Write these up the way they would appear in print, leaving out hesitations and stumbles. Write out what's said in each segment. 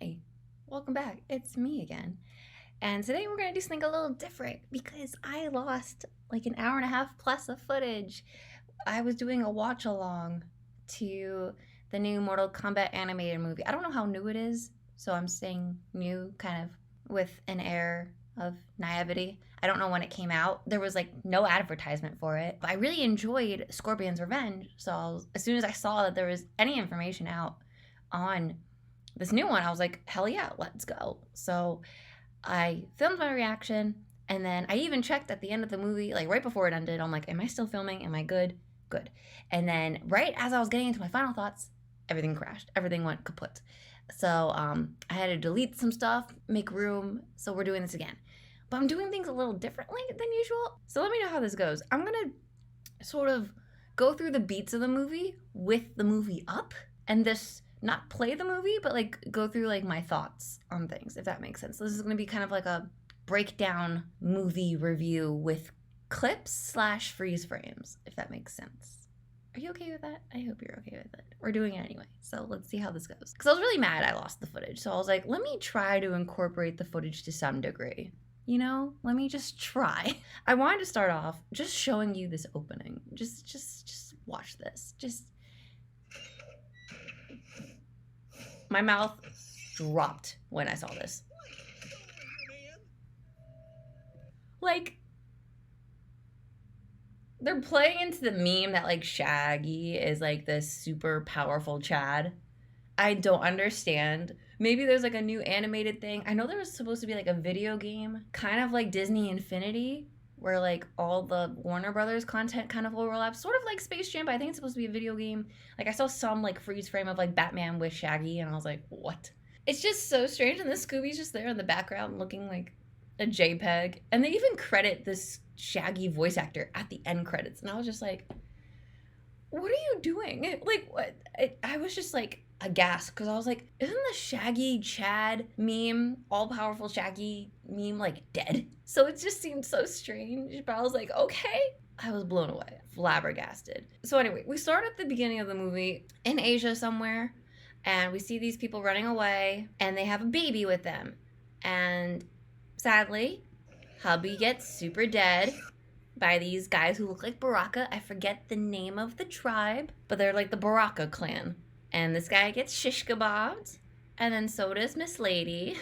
Hi, welcome back. It's me again. And today we're going to do something a little different because I lost like an hour and a half plus of footage. I was doing a watch along to the new Mortal Kombat animated movie. I don't know how new it is, so I'm saying new kind of with an air of naivety. I don't know when it came out. There was like no advertisement for it. But I really enjoyed Scorpion's Revenge, so as soon as I saw that there was any information out on this new one, I was like, hell yeah, let's go. So I filmed my reaction, and then I even checked at the end of the movie, like right before it ended. I'm like, am I still filming? Am I good? Good. And then right as I was getting into my final thoughts, everything crashed. Everything went kaput. So I had to delete some stuff, make room. So we're doing this again. But I'm doing things a little differently than usual. So let me know how this goes. I'm going to sort of go through the beats of the movie with the movie up, and this not play the movie, but like go through like my thoughts on things, if that makes sense. So this is going to be kind of like a breakdown movie review with clips / freeze frames, if that makes sense. Are you okay with that? I hope you're okay with it. We're doing it anyway, so let's see how this goes. Because I was really mad I lost the footage, so I was like, let me try to incorporate the footage to some degree. You know, let me just try. I wanted to start off just showing you this opening. Just watch this. My mouth dropped when I saw this. Like, they're playing into the meme that like Shaggy is like this super powerful Chad. I don't understand. Maybe there's like a new animated thing. I know there was supposed to be like a video game, kind of like Disney Infinity, where like all the Warner Brothers content kind of overlaps, sort of like Space Jam, but I think it's supposed to be a video game. Like I saw some like freeze frame of like Batman with Shaggy, and I was like, what? It's just so strange, and the Scooby's just there in the background looking like a JPEG, and they even credit this Shaggy voice actor at the end credits, and I was just like, what are you doing? Like, what? I was just like aghast because I was like, isn't the Shaggy Chad meme, all powerful Shaggy meme, like dead? So it just seemed so strange, but I was like, okay. I was blown away, flabbergasted. So anyway, we start at the beginning of the movie in Asia somewhere, and we see these people running away, and they have a baby with them. And sadly, hubby gets super dead by these guys who look like Baraka. I forget the name of the tribe, but they're like the Baraka clan. And this guy gets shish kebabbed, and then so does Miss Lady.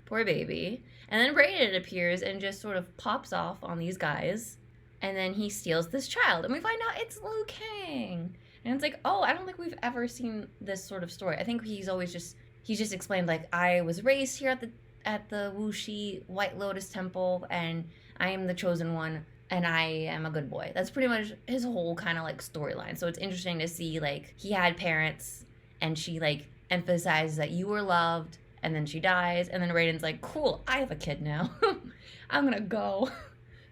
Poor baby. And then Raiden appears and just sort of pops off on these guys, and then he steals this child, and we find out it's Liu Kang. And it's like, oh, I don't think we've ever seen this sort of story. I think he's just explained like, I was raised here at the Wuxi White Lotus Temple, and I am the chosen one, and I am a good boy. That's pretty much his whole kind of like storyline. So it's interesting to see like he had parents, and she like emphasizes that you were loved, and then she dies, and then Raiden's like, cool, I have a kid now. I'm gonna go.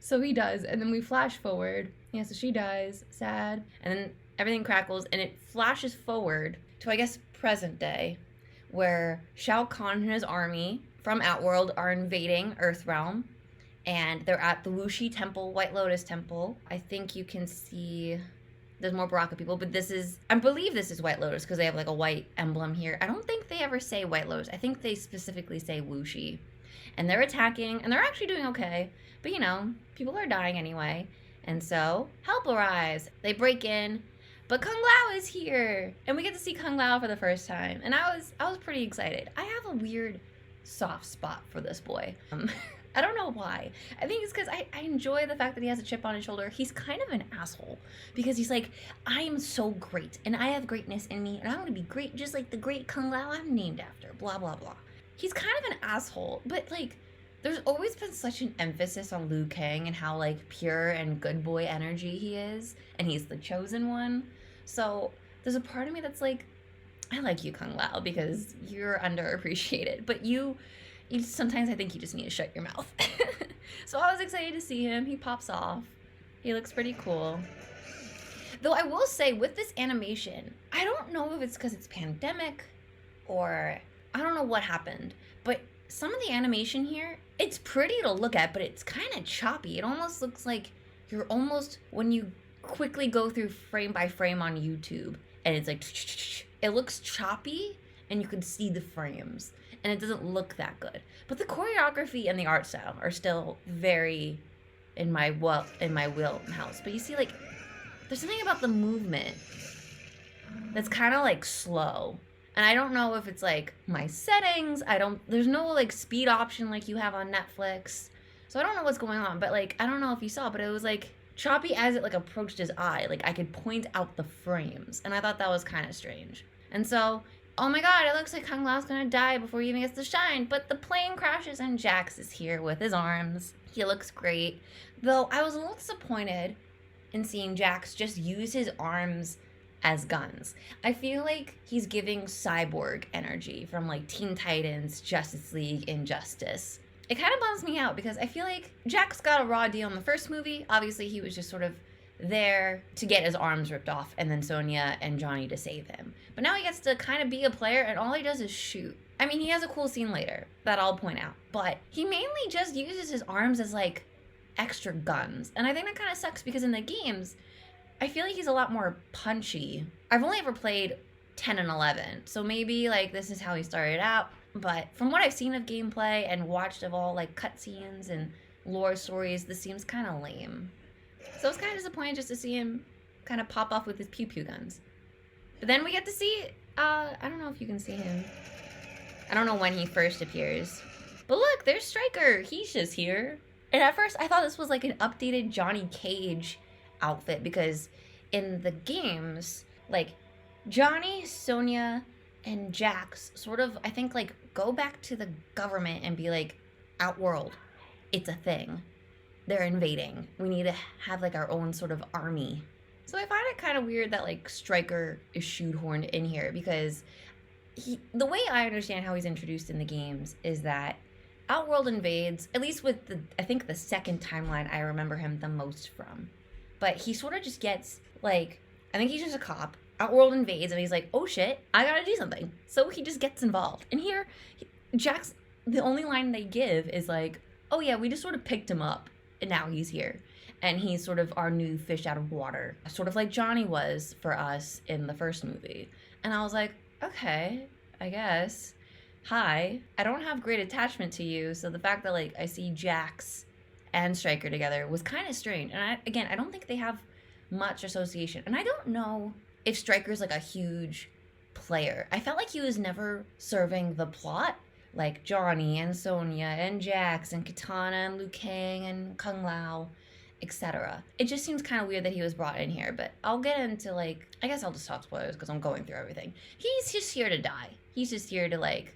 So he does, and then we flash forward. Yeah, so she dies, sad, and then everything crackles, and it flashes forward to, I guess, present day, where Shao Kahn and his army from Outworld are invading Earthrealm, and they're at the Wuxi Temple, White Lotus Temple. I think you can see there's more Baraka people, but I believe this is White Lotus because they have like a white emblem here. I don't think they ever say White Lotus. I think they specifically say Wuxi. And they're attacking, and they're actually doing okay, but you know, people are dying anyway. And so, help arrives. They break in, but Kung Lao is here, and we get to see Kung Lao for the first time, and I was pretty excited. I have a weird soft spot for this boy. I don't know why. I think it's because I enjoy the fact that he has a chip on his shoulder. He's kind of an asshole because he's like, I am so great, and I have greatness in me, and I'm gonna be great just like the great Kung Lao I'm named after, blah, blah, blah. He's kind of an asshole, but like, there's always been such an emphasis on Liu Kang and how like pure and good boy energy he is, and he's the chosen one. So there's a part of me that's like, I like you, Kung Lao, because you're underappreciated, but you sometimes I think you just need to shut your mouth. So I was excited to see him. He pops off. He looks pretty cool. Though I will say, with this animation, I don't know if it's because it's pandemic or I don't know what happened, but some of the animation here, it's pretty to look at, but it's kind of choppy. It almost looks like when you quickly go through frame by frame on YouTube, and it's like, it looks choppy, and you could see the frames, and it doesn't look that good. But the choreography and the art style are still very in my wheelhouse. But you see, like, there's something about the movement that's kind of like slow. And I don't know if it's like my settings. There's no like speed option like you have on Netflix. So I don't know what's going on. But like, I don't know if you saw, but it was like choppy as it like approached his eye. Like I could point out the frames. And I thought that was kind of strange. And so, oh my god, it looks like Kung Lao's gonna die before he even gets to shine. But the plane crashes and Jax is here with his arms. He looks great. Though I was a little disappointed in seeing Jax just use his arms as guns. I feel like he's giving Cyborg energy from like Teen Titans, Justice League, Injustice. It kind of bums me out because I feel like Jax got a raw deal in the first movie. Obviously, he was just sort of there to get his arms ripped off and then Sonya and Johnny to save him. But now he gets to kind of be a player and all he does is shoot. I mean, he has a cool scene later that I'll point out, but he mainly just uses his arms as like extra guns. And I think that kind of sucks because in the games, I feel like he's a lot more punchy. I've only ever played 10 and 11, so maybe like this is how he started out. But from what I've seen of gameplay and watched of all like cutscenes and lore stories, this seems kind of lame. So I was kind of disappointed just to see him kind of pop off with his pew pew guns. But then we get to see, I don't know if you can see him. I don't know when he first appears. But look, there's Stryker. He's just here. And at first I thought this was like an updated Johnny Cage outfit because in the games, like Johnny, Sonya, and Jax sort of, I think, like go back to the government and be like, Outworld, it's a thing. They're invading. We need to have like our own sort of army. So I find it kind of weird that like Stryker is shoehorned in here because the way I understand how he's introduced in the games is that Outworld invades, at least with I think the second timeline I remember him the most from. But he sort of just gets, like, I think he's just a cop. Outworld invades, and he's like, oh shit, I gotta do something. So he just gets involved. And here, Jax, the only line they give is like, oh yeah, we just sort of picked him up, and now he's here. And he's sort of our new fish out of water. Sort of like Johnny was for us in the first movie. And I was like, okay, I guess. Hi, I don't have great attachment to you, so the fact that, like, I see Jax and Stryker together was kind of strange. And I don't think they have much association. And I don't know if Stryker's like a huge player. I felt like he was never serving the plot, like Johnny and Sonya and Jax and Katana and Liu Kang and Kung Lao, etc. It just seems kind of weird that he was brought in here, but I'll get into like, I guess I'll just talk spoilers because I'm going through everything. He's just here to die. He's just here to like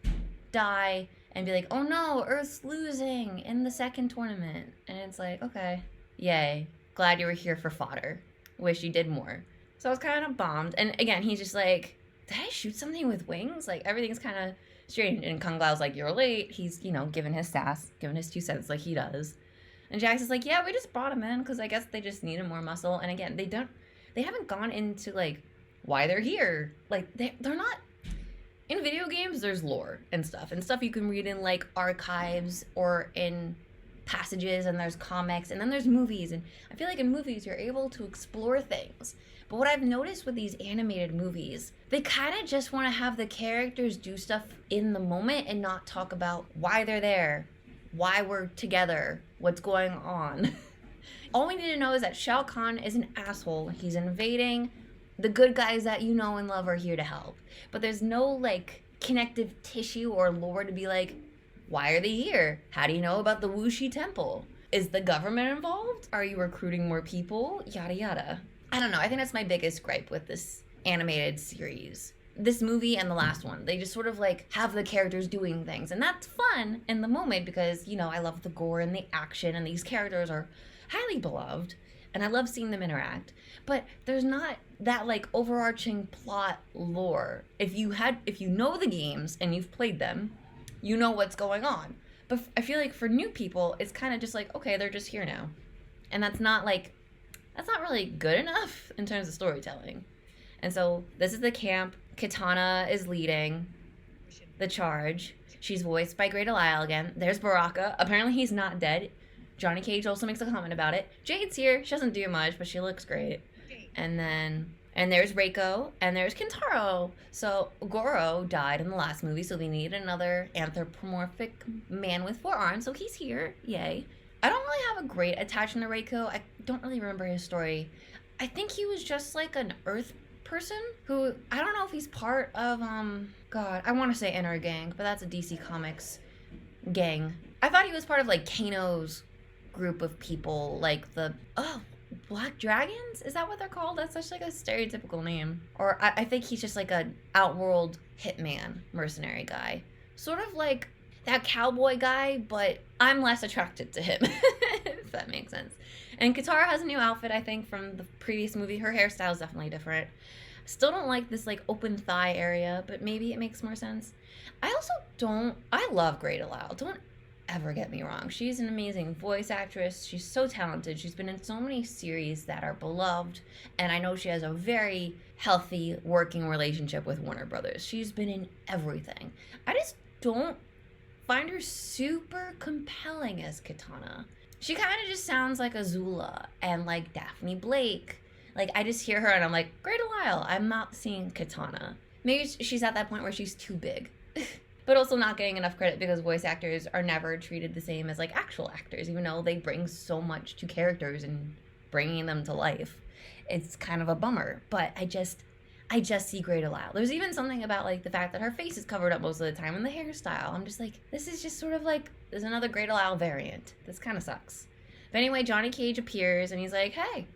die and be like, oh no, Earth's losing in the second tournament. And it's like, okay, yay. Glad you were here for fodder. Wish you did more. So I was kind of bummed. And again, he's just like, did I shoot something with wings? Like, everything's kind of strange. And Kung Lao's like, you're late. He's, you know, giving his sass, giving his 2 cents like he does. And Jax is like, yeah, we just brought him in because I guess they just needed more muscle. And again, they haven't gone into, like, why they're here. Like, they're not... In video games, there's lore and stuff you can read in, like, archives or in passages, and there's comics, and then there's movies, and I feel like in movies, you're able to explore things. But what I've noticed with these animated movies, they kind of just want to have the characters do stuff in the moment and not talk about why they're there, why we're together, what's going on. All we need to know is that Shao Kahn is an asshole. He's invading. The good guys that you know and love are here to help. But there's no, like, connective tissue or lore to be like, why are they here? How do you know about the Wuxi Temple? Is the government involved? Are you recruiting more people? Yada yada. I don't know. I think that's my biggest gripe with this animated series. This movie and the last one, they just sort of like have the characters doing things. And that's fun in the moment because, you know, I love the gore and the action and these characters are highly beloved. And I love seeing them interact. But there's not that like overarching plot lore. If you know the games and you've played them, you know what's going on. But I feel like for new people, it's kind of just like, okay, they're just here now. And that's not really good enough in terms of storytelling. And so this is the camp. Katana is leading the charge. She's voiced by Great Lyle again. There's Baraka. Apparently he's not dead. Johnny Cage also makes a comment about it. Jade's here. She doesn't do much, but she looks great. And then And there's Raco, and there's Kintaro. So Goro died in the last movie, so we need another anthropomorphic man with 4 arms. So he's here, yay. I don't really have a great attachment to Raco. I don't really remember his story. I think he was just like an Earth person who, I don't know if he's part of, God, I want to say Inner Gang, but that's a DC Comics gang. I thought he was part of like Kano's group of people, like the, Black Dragons? Is that what they're called? That's such like a stereotypical name. Or I think he's just like an outworld hitman mercenary guy. Sort of like that cowboy guy, but I'm less attracted to him, if that makes sense. And Katara has a new outfit, I think, from the previous movie. Her hairstyle is definitely different. Still don't like this like open thigh area, but maybe it makes more sense. I love Great Allow. Don't ever get me wrong. She's an amazing voice actress. She's so talented. She's been in so many series that are beloved, and I know she has a very healthy working relationship with Warner Brothers. She's been in everything. I just don't find her super compelling as Kitana. She kind of just sounds like Azula and like Daphne Blake. Like, I just hear her and I'm like, Great Allow. I'm not seeing Kitana. Maybe she's at that point where she's too big. But also not getting enough credit because voice actors are never treated the same as like actual actors, even though they bring so much to characters and bringing them to life. It's kind of a bummer, but I just see Great Allow. There's even something about like the fact that her face is covered up most of the time and the hairstyle. I'm just like, this is just sort of like, there's another Great Allow variant. This kind of sucks. But anyway, Johnny Cage appears and he's like, hey,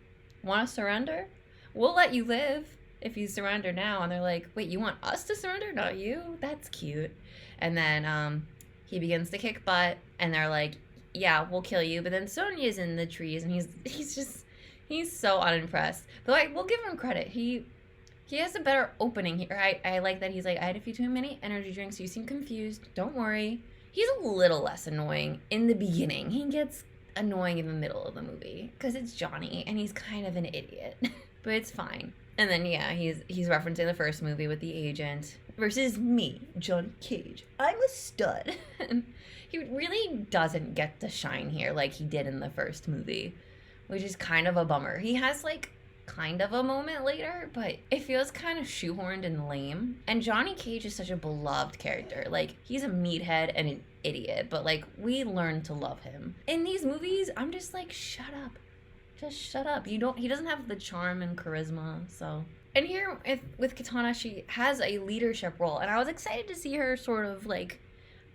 want to surrender? We'll let you live if you surrender now. And they're like, wait, you want us to surrender, not you? That's cute. And then he begins to kick butt, and they're like, yeah, we'll kill you. But then Sonya's in the trees, and he's so unimpressed. But like, we'll give him credit. He has a better opening here. I like that he's like, I had a few too many energy drinks. You seem confused. Don't worry. He's a little less annoying in the beginning. He gets annoying in the middle of the movie because it's Johnny, and he's kind of an idiot. But it's fine. And then, yeah, he's referencing the first movie with the agent versus me, Johnny Cage. I'm a stud. He really doesn't get to shine here like he did in the first movie, which is kind of a bummer. He has, like, kind of a moment later, but it feels kind of shoehorned and lame. And Johnny Cage is such a beloved character. Like, he's a meathead and an idiot, but, like, we learn to love him. In these movies, I'm just like, shut up. Just shut up. He doesn't have the charm and charisma, so. And here with Kitana, she has a leadership role, and I was excited to see her sort of like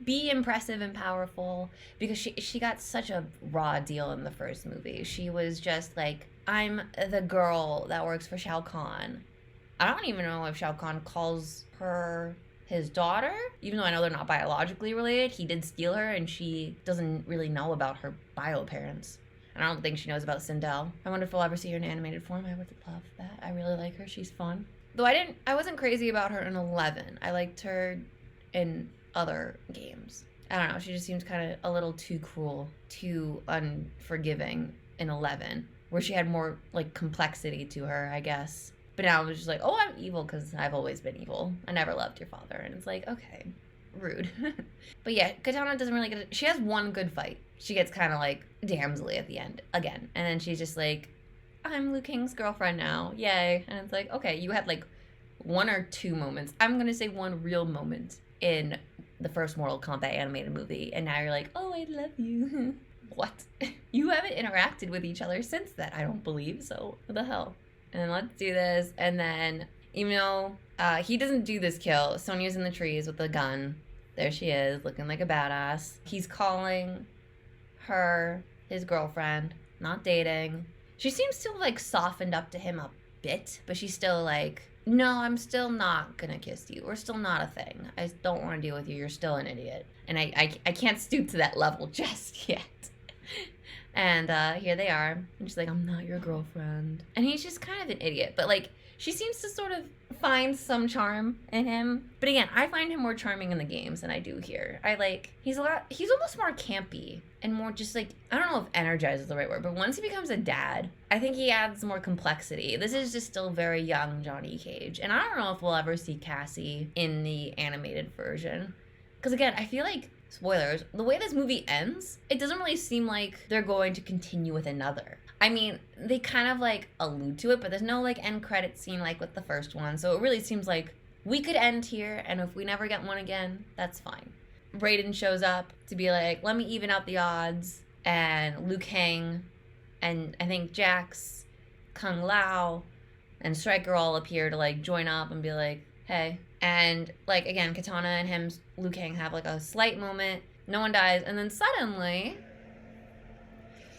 be impressive and powerful because she got such a raw deal in the first movie. She was just like, I'm the girl that works for Shao Kahn. I don't even know if Shao Kahn calls her his daughter, even though I know they're not biologically related. He did steal her, and she doesn't really know about her bio parents. And I don't think she knows about Sindel. I wonder if we'll ever see her in animated form. I would love that. I really like her. She's fun. Though I wasn't crazy about her in 11. I liked her in other games. I don't know. She just seems kind of a little too cruel, too unforgiving in 11, where she had more like complexity to her, I guess. But now it was just like, oh, I'm evil because I've always been evil. I never loved your father. And it's like, okay, rude. But yeah, Katana doesn't really get it. She has one good fight. She gets kind of like damselly at the end again. And then she's just like, I'm Liu Kang's girlfriend now. Yay. And it's like, okay, you had like one or two moments. I'm going to say one real moment in the first Mortal Kombat animated movie. And now you're like, oh, I love you. What? You haven't interacted with each other since that, I don't believe. So what the hell? And let's do this. And then, even though he doesn't do this kill, Sonya's in the trees with the gun. There she is, looking like a badass. He's calling her his girlfriend, not dating. She seems to have like softened up to him a bit, but she's still like, no, I'm still not gonna kiss you. We're still not a thing. I don't want to deal with you. You're still an idiot. And I can't stoop to that level just yet. And here they are. And she's like, I'm not your girlfriend. And he's just kind of an idiot. But like, she seems to sort of find some charm in him. But again, I find him more charming in the games than I do here. He's almost more campy and more just like, I don't know if energized is the right word, but once he becomes a dad, I think he adds more complexity. This is just still very young Johnny Cage. And I don't know if we'll ever see Cassie in the animated version. Because again, I feel like, spoilers, the way this movie ends, it doesn't really seem like they're going to continue with another. I mean, they kind of like allude to it, but there's no like end credit scene like with the first one. So it really seems like we could end here, and if we never get one again, that's fine. Raiden shows up to be like, let me even out the odds. And Liu Kang and I think Jax, Kung Lao, and Stryker all appear to like join up and be like, hey. And like again, Katana and him, Liu Kang have like a slight moment. No one dies, and then suddenly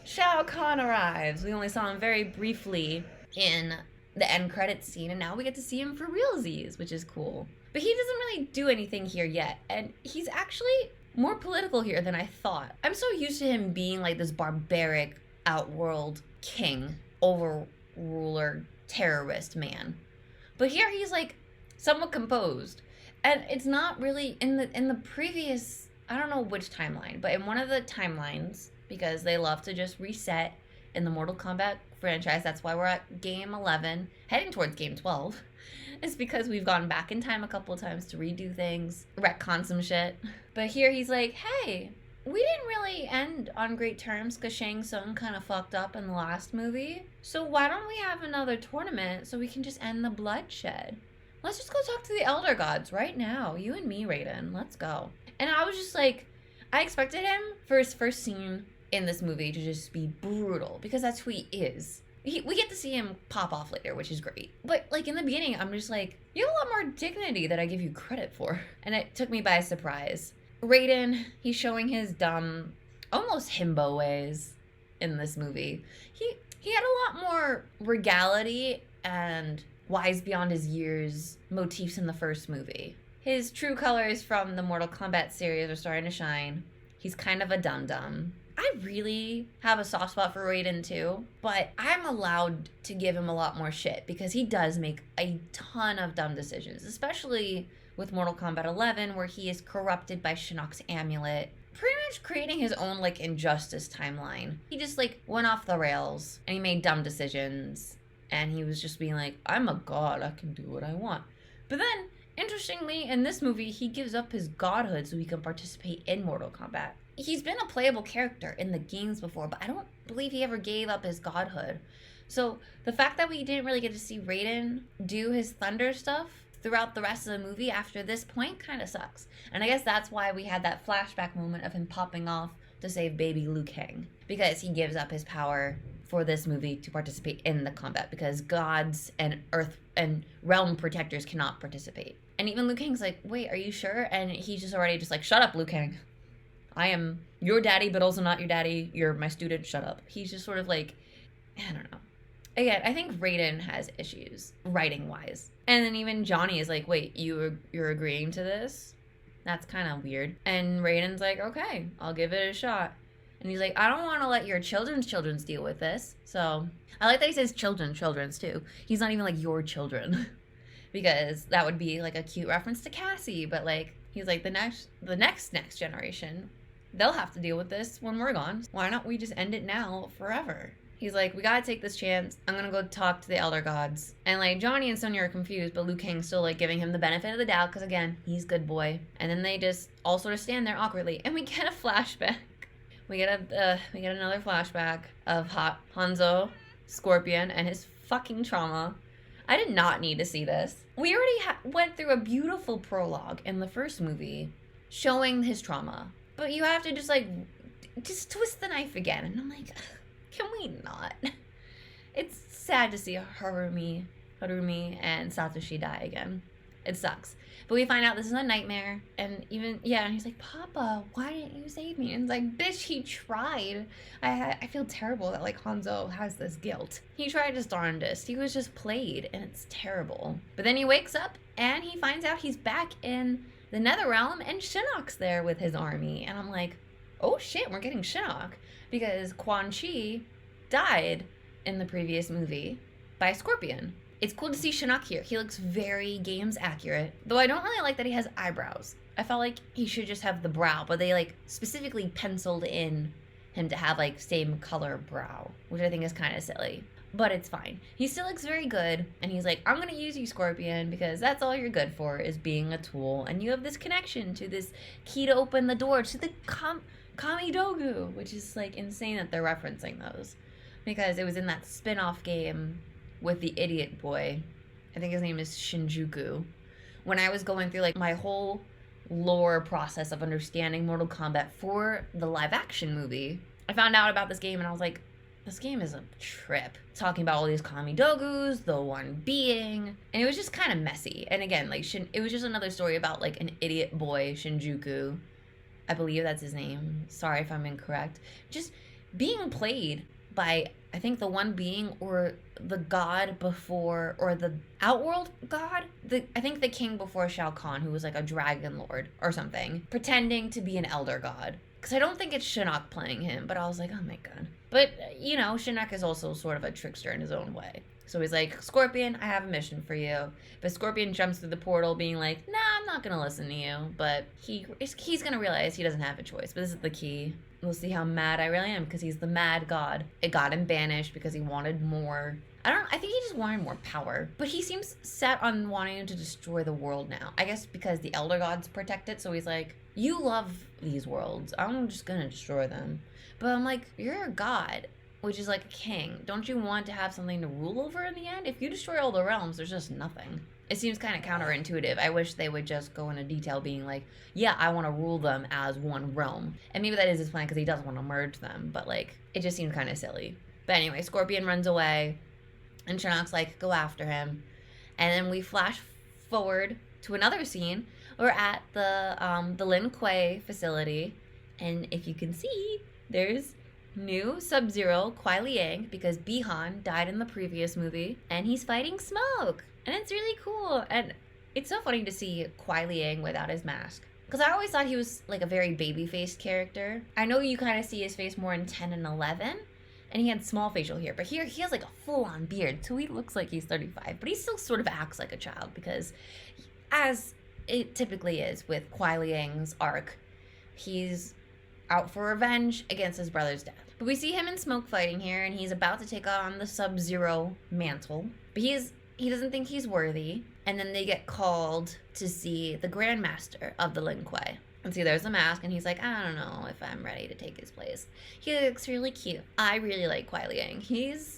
Shao Kahn arrives. We only saw him very briefly in the end credits scene, and now we get to see him for realsies, which is cool. But he doesn't really do anything here yet, and he's actually more political here than I thought. I'm so used to him being like this barbaric, outworld king, overruler, terrorist man. But here he's like somewhat composed. And it's not really in the previous, I don't know which timeline, but in one of the timelines, because they love to just reset in the Mortal Kombat franchise, that's why we're at game 11, heading towards game 12. It's because we've gone back in time a couple of times to redo things, retcon some shit. But here he's like, hey, we didn't really end on great terms because Shang Tsung kind of fucked up in the last movie. So why don't we have another tournament so we can just end the bloodshed? Let's just go talk to the Elder Gods right now. You and me, Raiden. Let's go. And I was just like, I expected him for his first scene in this movie to just be brutal because that's who he is. We get to see him pop off later, which is great. But, like, in the beginning, I'm just like, you have a lot more dignity that I give you credit for. And it took me by surprise. Raiden, he's showing his dumb, almost himbo ways in this movie. He had a lot more regality and wise beyond his years motifs in the first movie. His true colors from the Mortal Kombat series are starting to shine. He's kind of a dum-dum. I really have a soft spot for Raiden too, but I'm allowed to give him a lot more shit because he does make a ton of dumb decisions, especially with Mortal Kombat 11 where he is corrupted by Shinnok's amulet, pretty much creating his own like injustice timeline. He just like went off the rails and he made dumb decisions and he was just being like, I'm a god, I can do what I want. But then, interestingly, in this movie, he gives up his godhood so he can participate in Mortal Kombat. He's been a playable character in the games before, but I don't believe he ever gave up his godhood. So the fact that we didn't really get to see Raiden do his thunder stuff throughout the rest of the movie after this point kind of sucks. And I guess that's why we had that flashback moment of him popping off to save baby Liu Kang, because he gives up his power for this movie to participate in the combat, because gods and earth and realm protectors cannot participate. And even Liu Kang's like, wait, are you sure? And he's just already just like, shut up, Liu Kang. I am your daddy, but also not your daddy. You're my student. Shut up. He's just sort of like, I don't know. Again, I think Raiden has issues writing-wise. And then even Johnny is like, wait, you're agreeing to this? That's kind of weird. And Raiden's like, okay, I'll give it a shot. And he's like, I don't want to let your children's deal with this. So I like that he says children's too. He's not even like your children. Because that would be like a cute reference to Cassie. But like, he's like, the next generation, they'll have to deal with this when we're gone. Why don't we just end it now forever? He's like, we gotta take this chance. I'm gonna go talk to the Elder Gods. And like, Johnny and Sonya are confused, but Liu Kang's still like giving him the benefit of the doubt, because again, he's good boy. And then they just all sort of stand there awkwardly, and we get a flashback. We get another flashback of Hanzo, Scorpion, and his fucking trauma. I did not need to see this. We already went through a beautiful prologue in the first movie showing his trauma. But you have to just twist the knife again. And I'm like, can we not? It's sad to see Harumi and Satoshi die again. It sucks. But we find out this is a nightmare. And and he's like, Papa, why didn't you save me? And it's like, bitch, he tried. I feel terrible that like Hanzo has this guilt. He tried his darndest. He was just played, and it's terrible. But then he wakes up and he finds out he's back in the Netherrealm, and Shinnok's there with his army. And I'm like, oh shit, we're getting Shinnok. Because Quan Chi died in the previous movie by Scorpion. It's cool to see Shinnok here. He looks very games accurate. Though I don't really like that he has eyebrows. I felt like he should just have the brow, but they like specifically penciled in him to have like same color brow, which I think is kind of silly. But it's fine. He still looks very good, and he's like, I'm gonna use you, Scorpion, because that's all you're good for, is being a tool. And you have this connection to this key to open the door to the Kamidogu, which is like insane that they're referencing those. because it was in that spin-off game with the idiot boy. I think his name is Shinjuku. When I was going through like my whole lore process of understanding Mortal Kombat for the live action movie, I found out about this game and I was like, this game is a trip. Talking about all these Kamidogus, the one being, and it was just kind of messy. And again, like it was just another story about like an idiot boy, Shinjuku. I believe that's his name. Sorry if I'm incorrect. Just being played by, I think, the one being or the god before, or the outworld god? I think the king before Shao Kahn, who was like a dragon lord or something, pretending to be an elder god. Because I don't think it's Shinnok playing him, but I was like, oh my god. But, you know, Shinnok is also sort of a trickster in his own way. So he's like, Scorpion, I have a mission for you. But Scorpion jumps through the portal being like, nah, I'm not going to listen to you. But he's going to realize he doesn't have a choice. But this is the key. We'll see how mad I really am, because he's the mad god. It got him banished because he wanted more. I think he just wanted more power. But he seems set on wanting to destroy the world now. I guess because the elder gods protect it. So he's like, you love these worlds. I'm just going to destroy them. But I'm like, you're a god, which is like a king. Don't you want to have something to rule over in the end? If you destroy all the realms, there's just nothing. It seems kind of counterintuitive. I wish they would just go into detail being like, yeah, I want to rule them as one realm. And maybe that is his plan because he doesn't want to merge them. But like, it just seems kind of silly. But anyway, Scorpion runs away. And Shinnok's like, go after him. And then we flash forward to another scene. We're at the Lin Kuei facility. And if you can see, there's new Sub-Zero, Qui-Liang, because Bi-Han died in the previous movie. And he's fighting Smoke. And it's really cool. And it's so funny to see Qui-Liang without his mask. Because I always thought he was like a very baby-faced character. I know you kind of see his face more in 10 and 11. And he had small facial hair. But here he has like a full-on beard. So he looks like he's 35. But he still sort of acts like a child. Because as it typically is with Qui-Liang's arc, he's out for revenge against his brother's death. But we see him and Smoke fighting here. And he's about to take on the Sub-Zero mantle. But he doesn't think he's worthy. And then they get called to see the Grandmaster of the Lin Kuei. And see, there's the mask, and he's like, I don't know if I'm ready to take his place. He looks really cute. I really like Qui-Liang.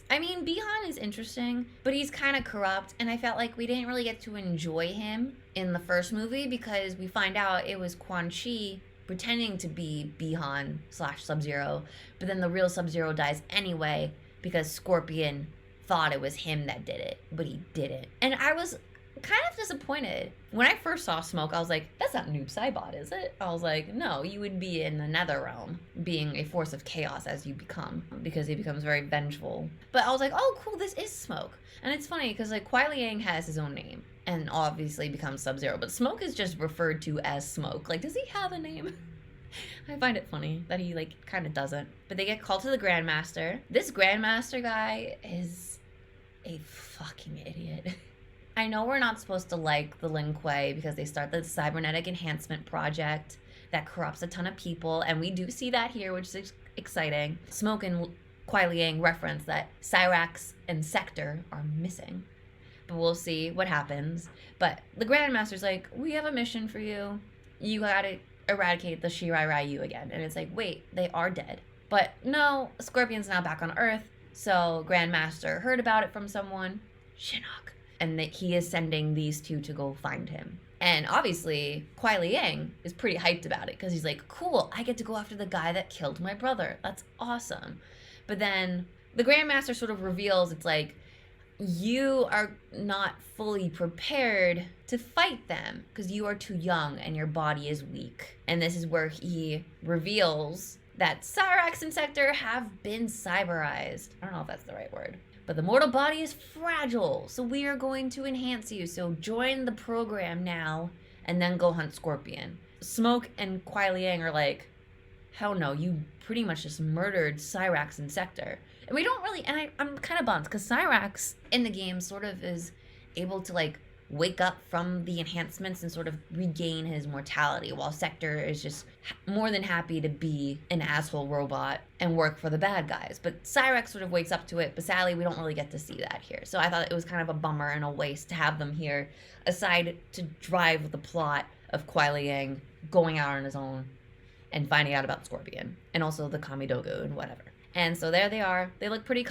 Bi-Han is interesting, but he's kind of corrupt, and I felt like we didn't really get to enjoy him in the first movie because we find out it was Quan Chi pretending to be Bi-Han / Sub-Zero, but then the real Sub-Zero dies anyway because Scorpion thought it was him that did it, but he didn't. And I was kind of disappointed. When I first saw Smoke, I was like, that's not Noob Saibot, is it? I was like, no, you would be in the nether realm, being a force of chaos as you become, because he becomes very vengeful. But I was like, oh, cool, this is Smoke. And it's funny, because like Qui-Liang has his own name, and obviously becomes Sub-Zero, but Smoke is just referred to as Smoke. Like, does he have a name? I find it funny that he like kind of doesn't. But they get called to the Grandmaster. This Grandmaster guy is a fucking idiot. I know we're not supposed to like the Lin Kuei because they start the cybernetic enhancement project that corrupts a ton of people, and we do see that here, which is exciting. Smoke and Qui-Liang reference that Cyrax and Sector are missing, but we'll see what happens. But the Grandmaster's like, we have a mission for you. You gotta eradicate the Shirai Ryu again. And it's like, wait, they are dead. But no, Scorpion's now back on Earth, so Grandmaster heard about it from someone, Shinnok, and that he is sending these two to go find him. And obviously, Qui-Liang is pretty hyped about it because he's like, cool, I get to go after the guy that killed my brother. That's awesome. But then the Grandmaster sort of reveals, it's like, you are not fully prepared to fight them because you are too young and your body is weak. And this is where he reveals that Cyrax and Sector have been cyberized. I don't know if that's the right word. But the mortal body is fragile, so we are going to enhance you. So join the program now, and then go hunt Scorpion. Smoke and Qui-Liang are like, hell no, you pretty much just murdered Cyrax and Sector. And we don't really, and I'm kind of bummed, because Cyrax in the game sort of is able to like wake up from the enhancements and sort of regain his mortality, while Sector is just more than happy to be an asshole robot and work for the bad guys. But Cyrax sort of wakes up to it, but sadly we don't really get to see that here. So I thought it was kind of a bummer and a waste to have them here, aside to drive the plot of Qui-Liang going out on his own and finding out about Scorpion and also the Kamidogu and whatever. And so there they are. They look pretty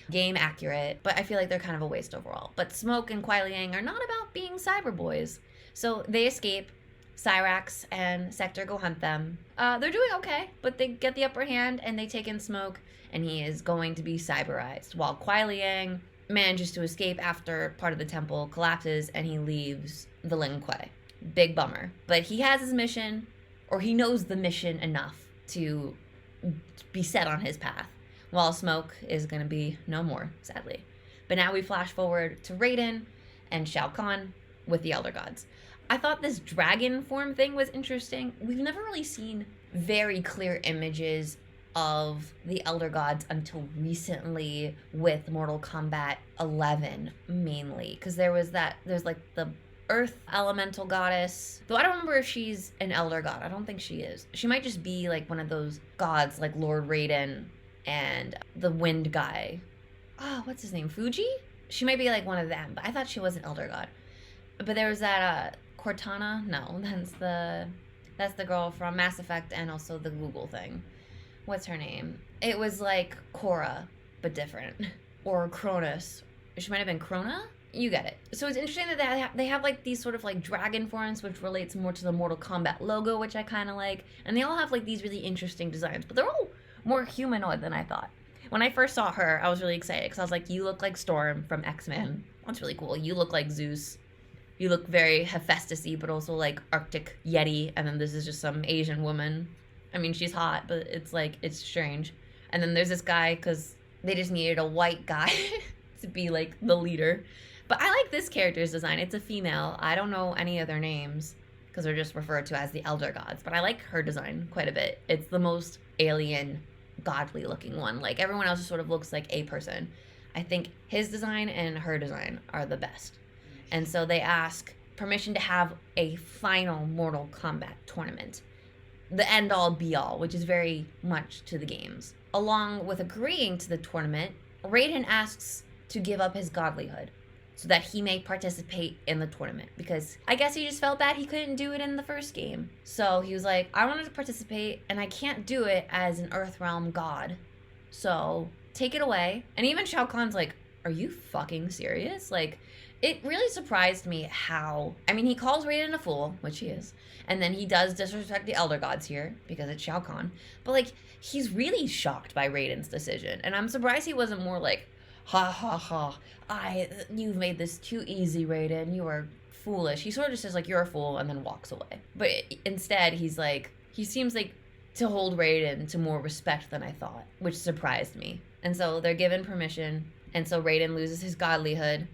game accurate, but I feel like they're kind of a waste overall. But Smoke and Qui-Liang are not about being cyber boys. So they escape. Cyrax and Sector go hunt them. They're doing okay, but they get the upper hand and they take in Smoke, and he is going to be cyberized, while Qui-Liang manages to escape after part of the temple collapses and he leaves the Lin Kuei. Big bummer. But he has his mission, or he knows the mission enough to be set on his path, while Smoke is going to be no more, sadly. But now we flash forward to Raiden and Shao Kahn with the Elder Gods. I thought this dragon form thing was interesting. We've never really seen very clear images of the Elder Gods until recently with Mortal Kombat 11 mainly, because there's like the Earth Elemental Goddess, though I don't remember if she's an Elder God. I don't think she is. She might just be like one of those gods like Lord Raiden and the Wind guy. Oh, what's his name? Fuji? She might be like one of them, but I thought she was an Elder God. But there was that Cortana? No, that's the girl from Mass Effect and also the Google thing. What's her name? It was like Korra, but different. Or Cronus. She might have been Krona? You get it. So it's interesting that they have like these sort of like dragon forms, which relates more to the Mortal Kombat logo, which I kind of like. And they all have like these really interesting designs, but they're all more humanoid than I thought. When I first saw her, I was really excited because I was like, you look like Storm from X-Men. That's really cool. You look like Zeus. You look very Hephaestus-y, but also like Arctic Yeti. And then this is just some Asian woman. I mean, she's hot, but it's like, it's strange. And then there's this guy because they just needed a white guy to be like the leader. But I like this character's design. It's a female. I don't know any of their names because they're just referred to as the Elder Gods. But I like her design quite a bit. It's the most alien, godly looking one. Like everyone else just sort of looks like a person. I think his design and her design are the best. And so they ask permission to have a final Mortal Kombat tournament. The end-all be-all, which is very much to the games. Along with agreeing to the tournament, Raiden asks to give up his godlyhood so that he may participate in the tournament. Because I guess he just felt bad he couldn't do it in the first game. So he was like, I wanted to participate, and I can't do it as an Earthrealm god. So take it away. And even Shao Kahn's like, are you fucking serious? Like, it really surprised me how... I mean, he calls Raiden a fool, which he is. And then he does disrespect the Elder Gods here, because it's Shao Kahn. But, like, he's really shocked by Raiden's decision. And I'm surprised he wasn't more like, ha ha ha, you've made this too easy, Raiden. You are foolish. He sort of just says, like, you're a fool, and then walks away. But instead, he's like... He seems like to hold Raiden to more respect than I thought, which surprised me. And so they're given permission, and so Raiden loses his godlyhood.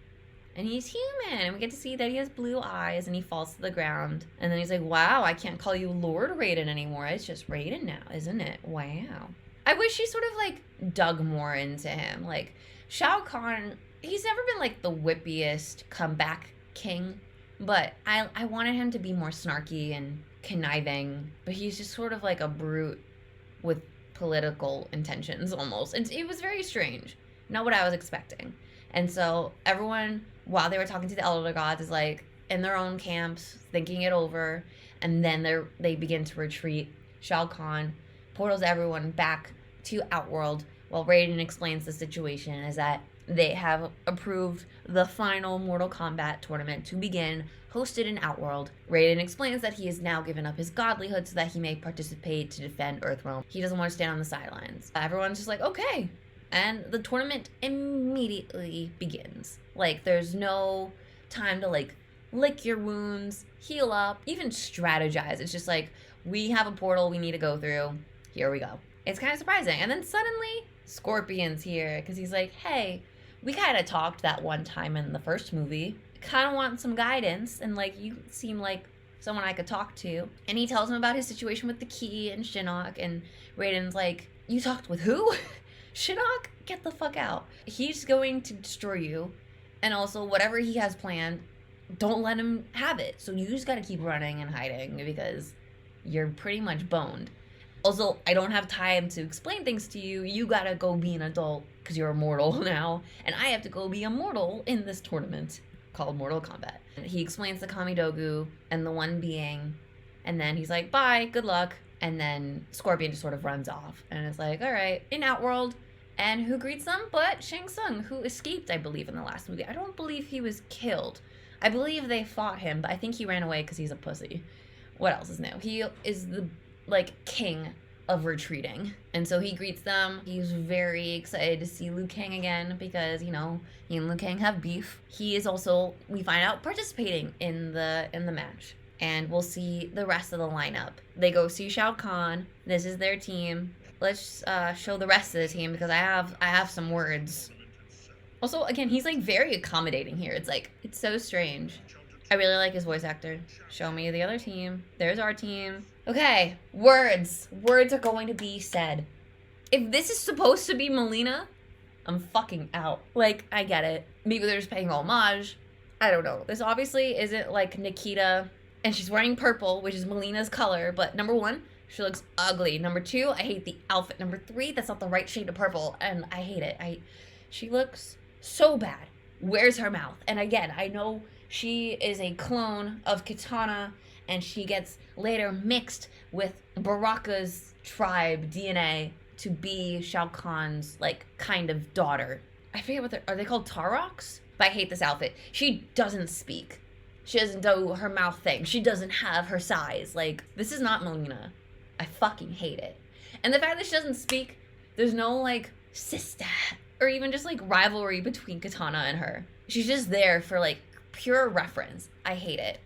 And he's human, and we get to see that he has blue eyes, and he falls to the ground. And then he's like, wow, I can't call you Lord Raiden anymore. It's just Raiden now, isn't it? Wow. I wish he sort of, like, dug more into him. Like, Shao Kahn, he's never been, like, the whippiest comeback king. But I wanted him to be more snarky and conniving. But he's just sort of like a brute with political intentions, almost. And it was very strange. Not what I was expecting. And so everyone, while they were talking to the Elder Gods, is like in their own camps, thinking it over. And then they begin to retreat. Shao Kahn portals everyone back to Outworld while Raiden explains the situation is that they have approved the final Mortal Kombat tournament to begin, hosted in Outworld. Raiden explains that he has now given up his godlyhood so that he may participate to defend Earthrealm. He doesn't want to stand on the sidelines. Everyone's just like, okay. And the tournament immediately begins. Like, there's no time to, like, lick your wounds, heal up, even strategize. It's just like, we have a portal we need to go through. Here we go. It's kind of surprising. And then suddenly, Scorpion's here, because he's like, hey, we kind of talked that one time in the first movie. Kind of want some guidance, and, like, you seem like someone I could talk to. And he tells him about his situation with the key and Shinnok, and Raiden's like, you talked with who? Shinnok, get the fuck out. He's going to destroy you, and also whatever he has planned, don't let him have it. So you just gotta keep running and hiding because you're pretty much boned. Also, I don't have time to explain things to you. You gotta go be an adult because you're immortal now, and I have to go be immortal in this tournament called Mortal Kombat. And he explains the Kamidogu and the one being, and then he's like, bye, good luck. And then Scorpion just sort of runs off and is like, all right, in Outworld. And who greets them but Shang Tsung, who escaped, I believe, in the last movie. I don't believe he was killed. I believe they fought him, but I think he ran away because he's a pussy. What else is new? He is the, like, king of retreating. And so he greets them. He's very excited to see Liu Kang again because, you know, he and Liu Kang have beef. He is also, we find out, participating in the match. And we'll see the rest of the lineup. They go see Shao Kahn. This is their team. Let's show the rest of the team because I have some words. Also, again, he's like very accommodating here. It's like, it's so strange. I really like his voice actor. Show me the other team. There's our team. Okay, words. Words are going to be said. If this is supposed to be Melina, I'm fucking out. Like, I get it. Maybe they're just paying homage. I don't know. This obviously isn't like Nikita, and she's wearing purple, which is Melina's color, but number one, she looks ugly. Number two, I hate the outfit. Number three, that's not the right shade of purple, and I hate it. She looks so bad. Where's her mouth? And again, I know she is a clone of Katana, and she gets later mixed with Baraka's tribe DNA to be Shao Kahn's, like, kind of daughter. I forget what are they called, Taroks? But I hate this outfit. She doesn't speak. She doesn't do her mouth thing. She doesn't have her size. Like, this is not Melina. I fucking hate it. And the fact that she doesn't speak, there's no, like, sister, or even just, like, rivalry between Katana and her. She's just there for, like, pure reference. I hate it.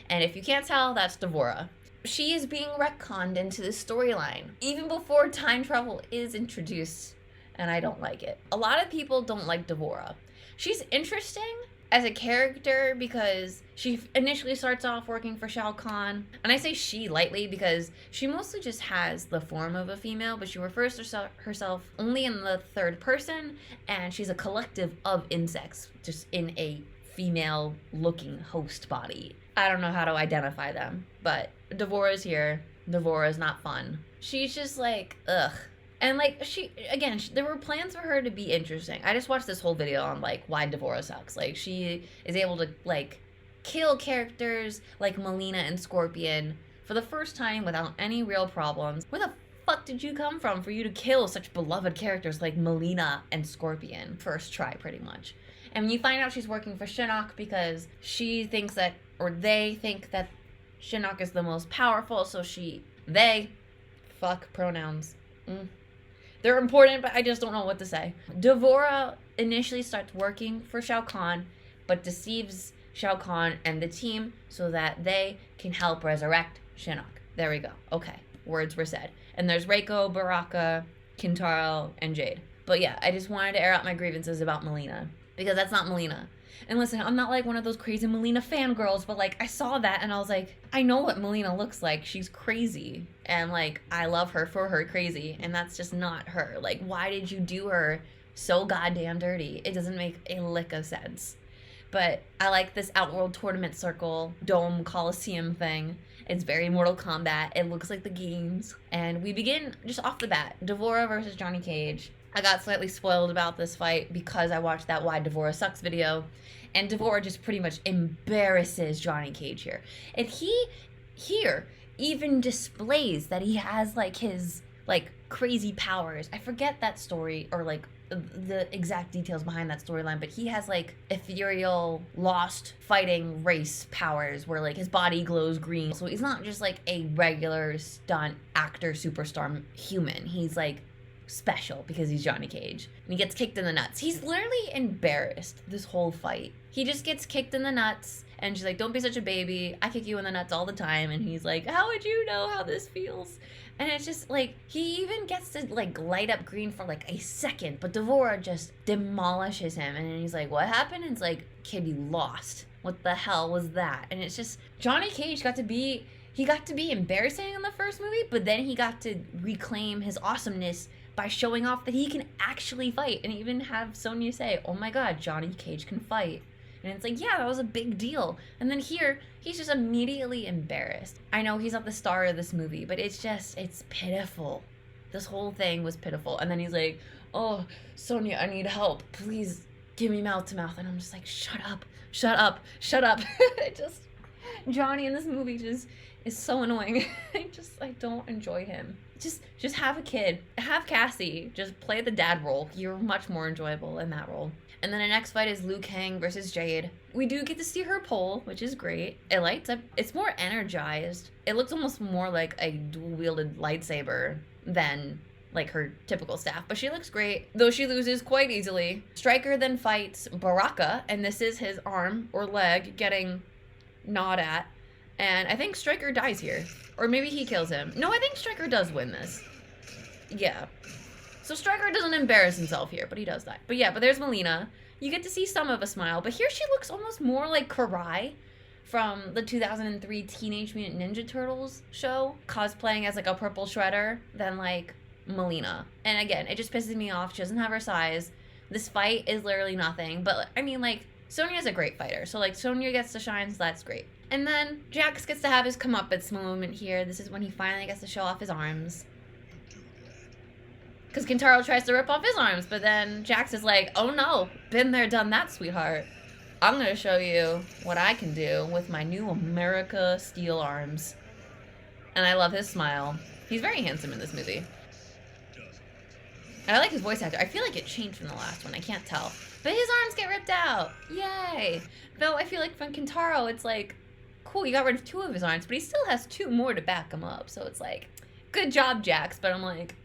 And if you can't tell, that's Devorah. She is being retconned into this storyline, even before time travel is introduced, and I don't like it. A lot of people don't like Devorah. She's interesting as a character because she initially starts off working for Shao Kahn. And I say she lightly because she mostly just has the form of a female, but she refers to herself only in the third person, and she's a collective of insects, just in a female-looking host body. I don't know how to identify them, but Devorah's here. Devorah's not fun. She's just like, ugh. And, like, there were plans for her to be interesting. I just watched this whole video on, like, why Devorah sucks. Like, she is able to, like, kill characters like Melina and Scorpion for the first time without any real problems. Where the fuck did you come from for you to kill such beloved characters like Melina and Scorpion? First try, pretty much. And when you find out she's working for Shinnok because she thinks that, or they think that Shinnok is the most powerful, so they, fuck pronouns. They're important, but I just don't know what to say. Devorah initially starts working for Shao Kahn, but deceives Shao Kahn and the team so that they can help resurrect Shinnok. There we go. Okay, words were said. And there's Raco, Baraka, Kintaro, and Jade. But yeah, I just wanted to air out my grievances about Melina, because that's not Melina. And listen, I'm not like one of those crazy Melina fangirls, but like I saw that and I was like, I know what Melina looks like. She's crazy. And like, I love her for her crazy. And that's just not her. Like, why did you do her so goddamn dirty? It doesn't make a lick of sense. But I like this Outworld Tournament Circle Dome Coliseum thing. It's very Mortal Kombat. It looks like the games. And we begin just off the bat. Devorah versus Johnny Cage. I got slightly spoiled about this fight because I watched that Why Devorah Sucks video. And Devorah just pretty much embarrasses Johnny Cage here. And he, here, even displays that he has, like, his, like, crazy powers. I forget that story, or, like, the exact details behind that storyline, but he has, like, ethereal, lost fighting race powers where, like, his body glows green. So he's not just, like, a regular stunt actor superstar human. He's, like, special because he's Johnny Cage. And he gets kicked in the nuts. He's literally embarrassed this whole fight. He just gets kicked in the nuts, and she's like, don't be such a baby. I kick you in the nuts all the time. And he's like, how would you know how this feels? And it's just like, he even gets to like light up green for like a second, but Devorah just demolishes him. And then he's like, what happened? And it's like, kid, you lost. What the hell was that? And it's just, Johnny Cage got to be embarrassing in the first movie, but then he got to reclaim his awesomeness by showing off that he can actually fight, and even have Sonya say, oh my god, Johnny Cage can fight. And it's like, yeah, that was a big deal. And then here, he's just immediately embarrassed. I know he's not the star of this movie, but it's pitiful. This whole thing was pitiful. And then he's like, oh, Sonya, I need help. Please give me mouth to mouth. And I'm just like, shut up, shut up, shut up. Johnny in this movie just is so annoying. I don't enjoy him. Just have a kid. Have Cassie. Just play the dad role. You're much more enjoyable in that role. And then the next fight is Liu Kang versus Jade. We do get to see her pole, which is great. It lights up. It's more energized. It looks almost more like a dual-wielded lightsaber than like her typical staff, but she looks great, though she loses quite easily. Stryker then fights Baraka, and this is his arm or leg getting gnawed at, and I think Stryker dies here. Or maybe he kills him. No, I think Stryker does win this. Yeah. So Stryker doesn't embarrass himself here, but he does die. But yeah, but there's Melina. You get to see some of a smile, but here she looks almost more like Karai from the 2003 Teenage Mutant Ninja Turtles show, cosplaying as like a purple shredder than like Melina. And again, it just pisses me off. She doesn't have her size. This fight is literally nothing, but I mean, like, Sonya's a great fighter, so like Sonya gets to shine, so that's great. And then Jax gets to have his comeuppance moment here. This is when he finally gets to show off his arms. Because Kintaro tries to rip off his arms, but then Jax is like, oh no, been there, done that, sweetheart. I'm gonna show you what I can do with my new America steel arms. And I love his smile. He's very handsome in this movie. And I like his voice actor. I feel like it changed from the last one. I can't tell. But his arms get ripped out. Yay. Though I feel like from Kintaro, it's like, cool, you got rid of 2 of his arms, but he still has 2 more to back him up. So it's like, good job, Jax. But I'm like,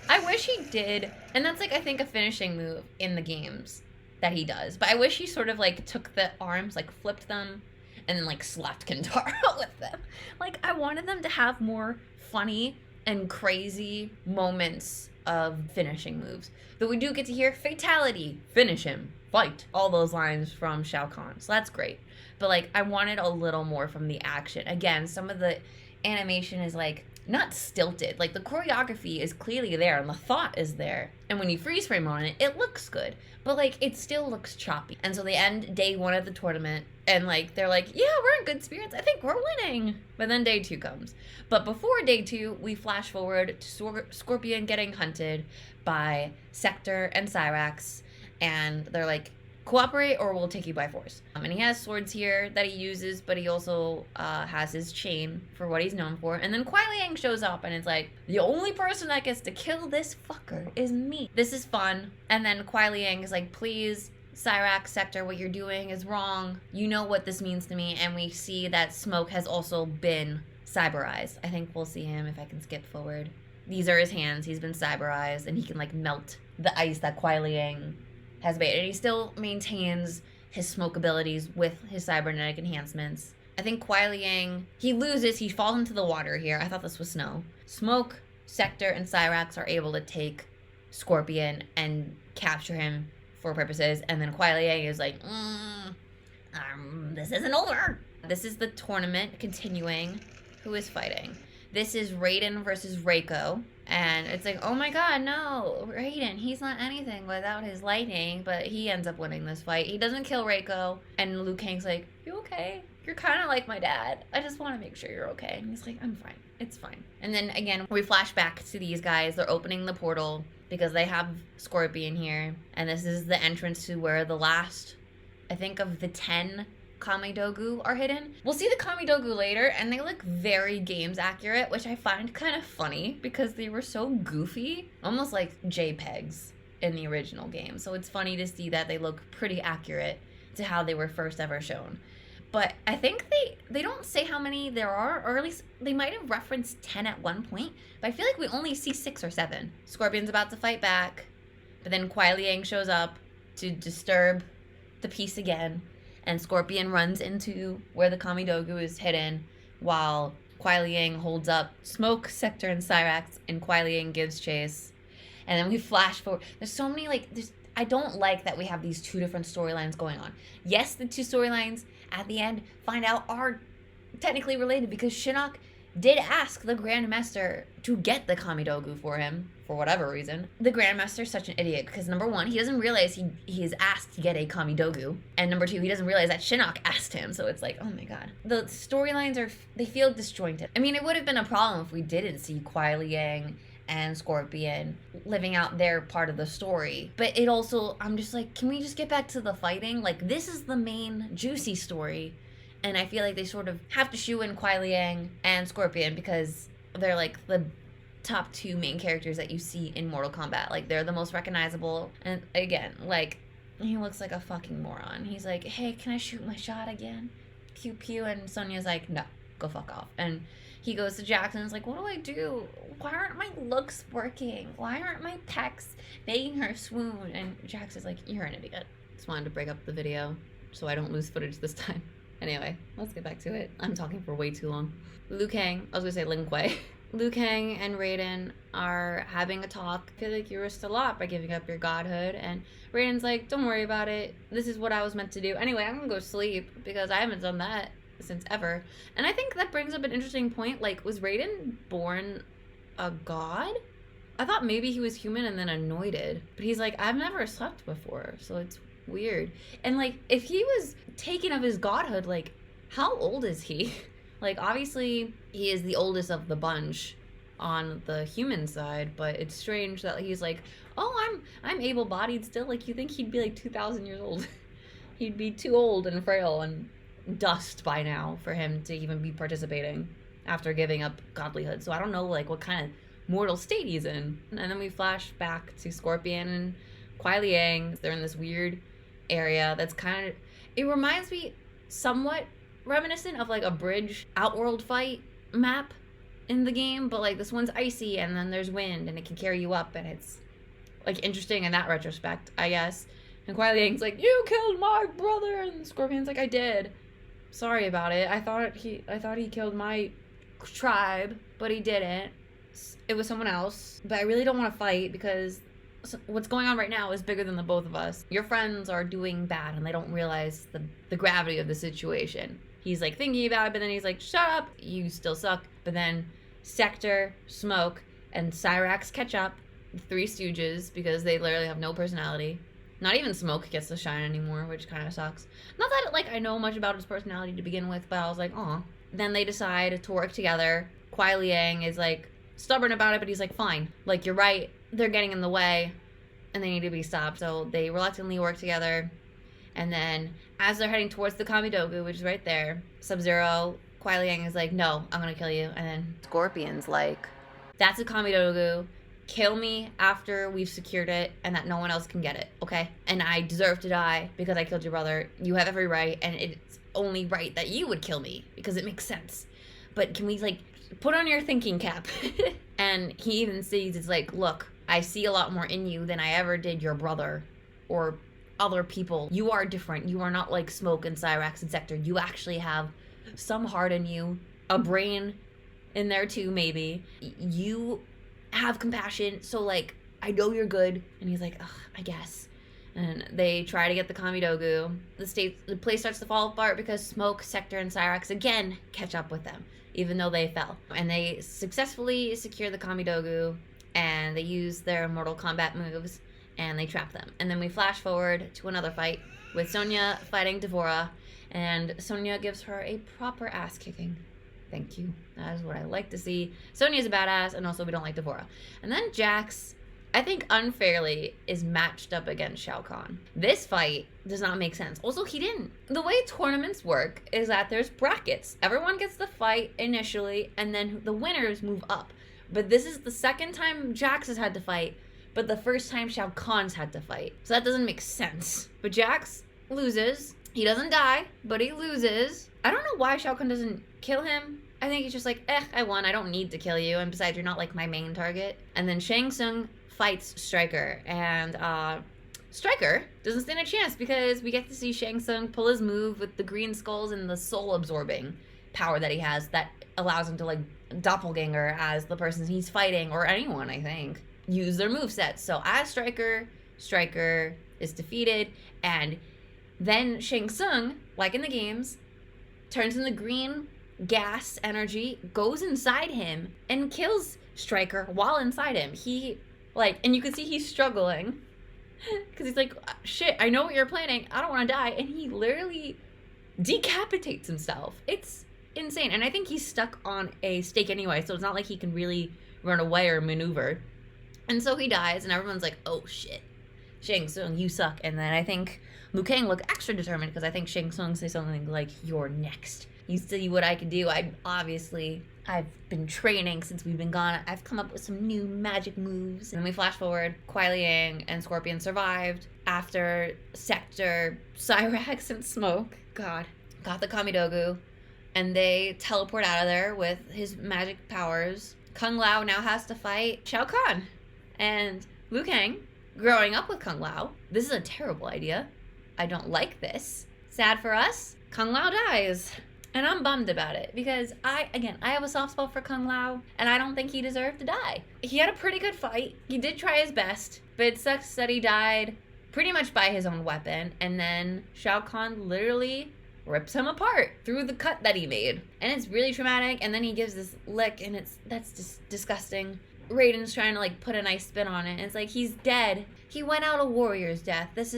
I wish he did. And that's like, I think, a finishing move in the games that he does. But I wish he sort of like took the arms, like flipped them, and then like slapped Kintaro with them. Like, I wanted them to have more funny and crazy moments of finishing moves. But we do get to hear fatality, finish him, fight. All those lines from Shao Kahn. So that's great. But like, I wanted a little more from the action. Again, some of the animation is like not stilted. Like the choreography is clearly there and the thought is there. And when you freeze frame on it, it looks good. But like, it still looks choppy. And so they end day 1 of the tournament and like, they're like, yeah, we're in good spirits. I think we're winning. But then day 2 comes. But before day 2, we flash forward to Scorpion getting hunted by Sector and Cyrax. And they're like, cooperate or we'll take you by force. And he has swords here that he uses, but he also has his chain for what he's known for. And then Qui-Liang shows up and it's like, the only person that gets to kill this fucker is me. This is fun. And then Qui-Liang is like, please, Cyrax, Sector, what you're doing is wrong. You know what this means to me. And we see that Smoke has also been cyberized. I think we'll see him if I can skip forward. These are his hands. He's been cyberized and he can like melt the ice that Qui-Liang has made, and he still maintains his smoke abilities with his cybernetic enhancements. I think Qui-Liang, he loses, he falls into the water here. I thought this was snow. Smoke, Sector, and Cyrax are able to take Scorpion and capture him for purposes, and then Qui-Liang is like, this isn't over. This is the tournament continuing. Who is fighting? This is Raiden versus Raco. And it's like, oh my god, no, Raiden, he's not anything without his lightning, but he ends up winning this fight. He doesn't kill Raco, and Liu Kang's like, you okay? You're kind of like my dad. I just want to make sure you're okay. And he's like, I'm fine. It's fine. And then, again, we flash back to these guys. They're opening the portal because they have Scorpion here, and this is the entrance to where the last, I think, of the 10 Kamidogu are hidden. We'll see the Kamidogu later, and they look very games accurate, which I find kind of funny because they were so goofy, almost like JPEGs in the original game. So it's funny to see that they look pretty accurate to how they were first ever shown. But I think they don't say how many there are, or at least they might have referenced 10 at one point, but I feel like we only see 6 or 7. Scorpion's about to fight back, but then Qui-Liang shows up to disturb the peace again. And Scorpion runs into where the Kamidogu is hidden while Qui-Liang holds up Smoke, Sector, and Cyrax, and Qui-Liang gives chase. And then we flash forward. There's so many, like, I don't like that we have these 2 different storylines going on. Yes, the 2 storylines at the end find out are technically related because Shinnok did ask the Grandmaster to get the Kamidogu for him, for whatever reason. The Grandmaster's such an idiot because number 1, he doesn't realize he is asked to get a Kamidogu. And number 2, he doesn't realize that Shinnok asked him. So it's like, oh my god. The storylines they feel disjointed. I mean, it would have been a problem if we didn't see Qui-Liang and Scorpion living out their part of the story. But it also, I'm just like, can we just get back to the fighting? Like, this is the main juicy story. And I feel like they sort of have to shoe in Qui-Liang and Scorpion because they're like the top two main characters that you see in Mortal Kombat. Like, they're the most recognizable. And again, like, he looks like a fucking moron. He's like, hey, can I shoot my shot again? Pew pew. And Sonya's like, no, go fuck off. And he goes to Jax and is like, what do I do? Why aren't my looks working? Why aren't my pecs making her swoon? And Jax is like, you're an idiot. Just wanted to break up the video so I don't lose footage this time. Anyway, let's get back to it. I'm talking for way too long. Liu Kang, I was gonna say Lin Kuei. Liu Kang and Raiden are having a talk. I feel like you risked a lot by giving up your godhood. And Raiden's like, don't worry about it. This is what I was meant to do. Anyway, I'm gonna go sleep because I haven't done that since ever. And I think that brings up an interesting point. Like, was Raiden born a god? I thought maybe he was human and then anointed. But he's like, I've never slept before, so it's weird. And like, if he was taken of his godhood, like, how old is he? Like, obviously he is the oldest of the bunch on the human side, but it's strange that he's like, oh, I'm able-bodied still. Like, you think he'd be like 2,000 years old. He'd be too old and frail and dust by now for him to even be participating after giving up godlyhood. So I don't know, like, what kind of mortal state he's in. And then we flash back to Scorpion and Qui-Liang. They're in this weird area that's kind of, it reminds me somewhat reminiscent of like a bridge outworld fight map in the game, but like this one's icy and then there's wind and it can carry you up, and it's like interesting in that retrospect, I guess. And Qui-Liang's like, you killed my brother, and Scorpion's like, I did. Sorry about it. I thought he killed my tribe, but he didn't. It was someone else. But I really don't want to fight because what's going on right now is bigger than the both of us. Your friends are doing bad and they don't realize the gravity of the situation. He's like thinking about it, but then he's like, shut up, you still suck. But then Sector, Smoke, and Cyrax catch up, the Three Stooges, because they literally have no personality. Not even Smoke gets to shine anymore, which kind of sucks. Not that like I know much about his personality to begin with, but I was like, aw. Then they decide to work together. Qui-Liang is like stubborn about it, but he's like, fine. Like, you're right, they're getting in the way and they need to be stopped. So they reluctantly work together. And then as they're heading towards the Kamidogu, which is right there, Sub-Zero, Qui-Liang is like, no, I'm gonna kill you. And then Scorpion's like, that's a Kamidogu. Kill me after we've secured it and that no one else can get it, okay? And I deserve to die because I killed your brother. You have every right, and it's only right that you would kill me because it makes sense. But can we, like, put on your thinking cap? And he even sees, it's like, look, I see a lot more in you than I ever did your brother or other people. You are different. You are not like Smoke and Cyrax and Sector. You actually have some heart in you, a brain in there too, maybe. You have compassion, so like, I know you're good. And he's like, ugh, I guess. And they try to get the Kamidogu. The place starts to fall apart because Smoke, Sector, and Cyrax again catch up with them, even though they fell. And they successfully secure the Kamidogu, and they use their Mortal Kombat moves, and they trap them. And then we flash forward to another fight with Sonya fighting Devorah, and Sonya gives her a proper ass kicking. Thank you. That is what I like to see. Sonya's a badass, and also we don't like Devorah. And then Jax, I think unfairly, is matched up against Shao Kahn. This fight does not make sense. Also, he didn't. The way tournaments work is that there's brackets. Everyone gets the fight initially, and then the winners move up. But this is the second time Jax has had to fight, but the first time Shao Kahn's had to fight. So that doesn't make sense. But Jax loses. He doesn't die, but he loses. I don't know why Shao Kahn doesn't kill him. I think he's just like, I won. I don't need to kill you. And besides, you're not like my main target. And then Shang Tsung fights Stryker. And Stryker doesn't stand a chance because we get to see Shang Tsung pull his move with the green skulls and the soul-absorbing power that he has that allows him to like doppelganger as the person he's fighting, or anyone, I think, use their moveset. So as Stryker is defeated, and then Shang Tsung, like in the games, turns into green gas energy, goes inside him, and kills Stryker while inside him. He, like, and you can see he's struggling, because he's like, shit, I know what you're planning, I don't want to die, and he literally decapitates himself. It's insane, and I think he's stuck on a stake anyway, so it's not like he can really run away or maneuver. And so he dies, and everyone's like, oh shit, Shang Tsung, you suck. And then I think Liu Kang looked extra determined because I think Shang Tsung says something like, you're next. You see what I can do. I've been training since we've been gone. I've come up with some new magic moves. And then we flash forward. Qui-Liang and Scorpion survived after Sector, Cyrax, and Smoke, God, got the Kamidogu. And they teleport out of there with his magic powers. Kung Lao now has to fight Shao Kahn. And Liu Kang, growing up with Kung Lao, this is a terrible idea. I don't like this. Sad for us, Kung Lao dies. And I'm bummed about it because I have a soft spot for Kung Lao and I don't think he deserved to die. He had a pretty good fight. He did try his best, but it sucks that he died pretty much by his own weapon. And then Shao Kahn literally rips him apart through the cut that he made. And it's really traumatic. And then he gives this lick and that's just disgusting. Raiden's trying to like put a nice spin on it. And it's like, he's dead. He went out a warrior's death. This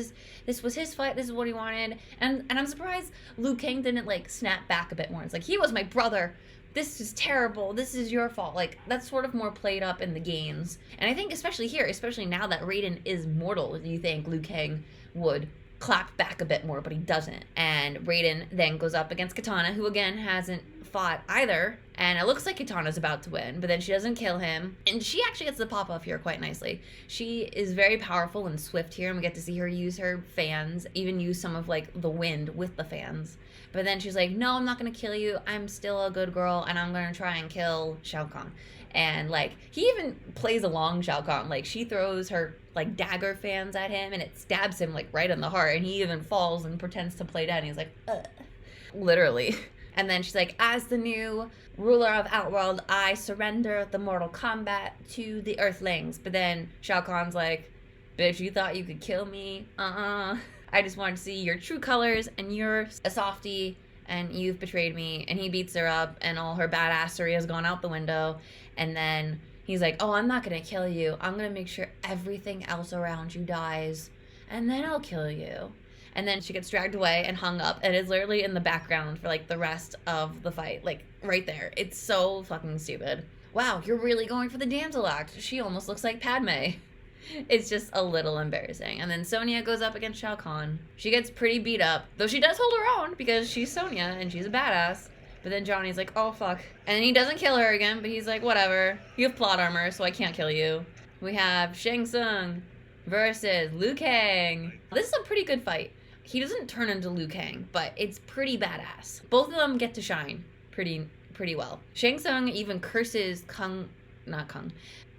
was his fight. This is what he wanted. And I'm surprised Liu Kang didn't like snap back a bit more. It's like, he was my brother. This is terrible. This is your fault. Like, that's sort of more played up in the games. And I think especially here, especially now that Raiden is mortal, you think Liu Kang would clap back a bit more, but he doesn't. And Raiden then goes up against Katana, who again hasn't fought either. And it looks like Katana's about to win, but then she doesn't kill him. And she actually gets the pop off here quite nicely. She is very powerful and swift here, and we get to see her use her fans, even use some of like the wind with the fans. But then she's like, no, I'm not gonna kill you. I'm still a good girl, and I'm gonna try and kill Shao Kahn. And like, he even plays along Shao Kahn. Like, she throws her like dagger fans at him, and it stabs him like right in the heart, and he even falls and pretends to play dead, and he's like, ugh. Literally. And then she's like, as the new ruler of Outworld, I surrender the Mortal Kombat to the Earthlings. But then Shao Kahn's like, bitch, you thought you could kill me? I just wanted to see your true colors, and you're a softie, and you've betrayed me. And he beats her up, and all her badassery has gone out the window. And then he's like, oh, I'm not gonna kill you. I'm gonna make sure everything else around you dies, and then I'll kill you. And then she gets dragged away and hung up, and is literally in the background for like the rest of the fight, like right there. It's so fucking stupid. Wow, you're really going for the damsel act. She almost looks like Padme. It's just a little embarrassing. And then Sonya goes up against Shao Kahn. She gets pretty beat up, though she does hold her own because she's Sonya and she's a badass. But then Johnny's like, oh fuck. And he doesn't kill her again, but he's like, whatever. You have plot armor, so I can't kill you. We have Shang Tsung versus Liu Kang. This is a pretty good fight. He doesn't turn into Liu Kang, but it's pretty badass. Both of them get to shine pretty well. Shang Tsung even curses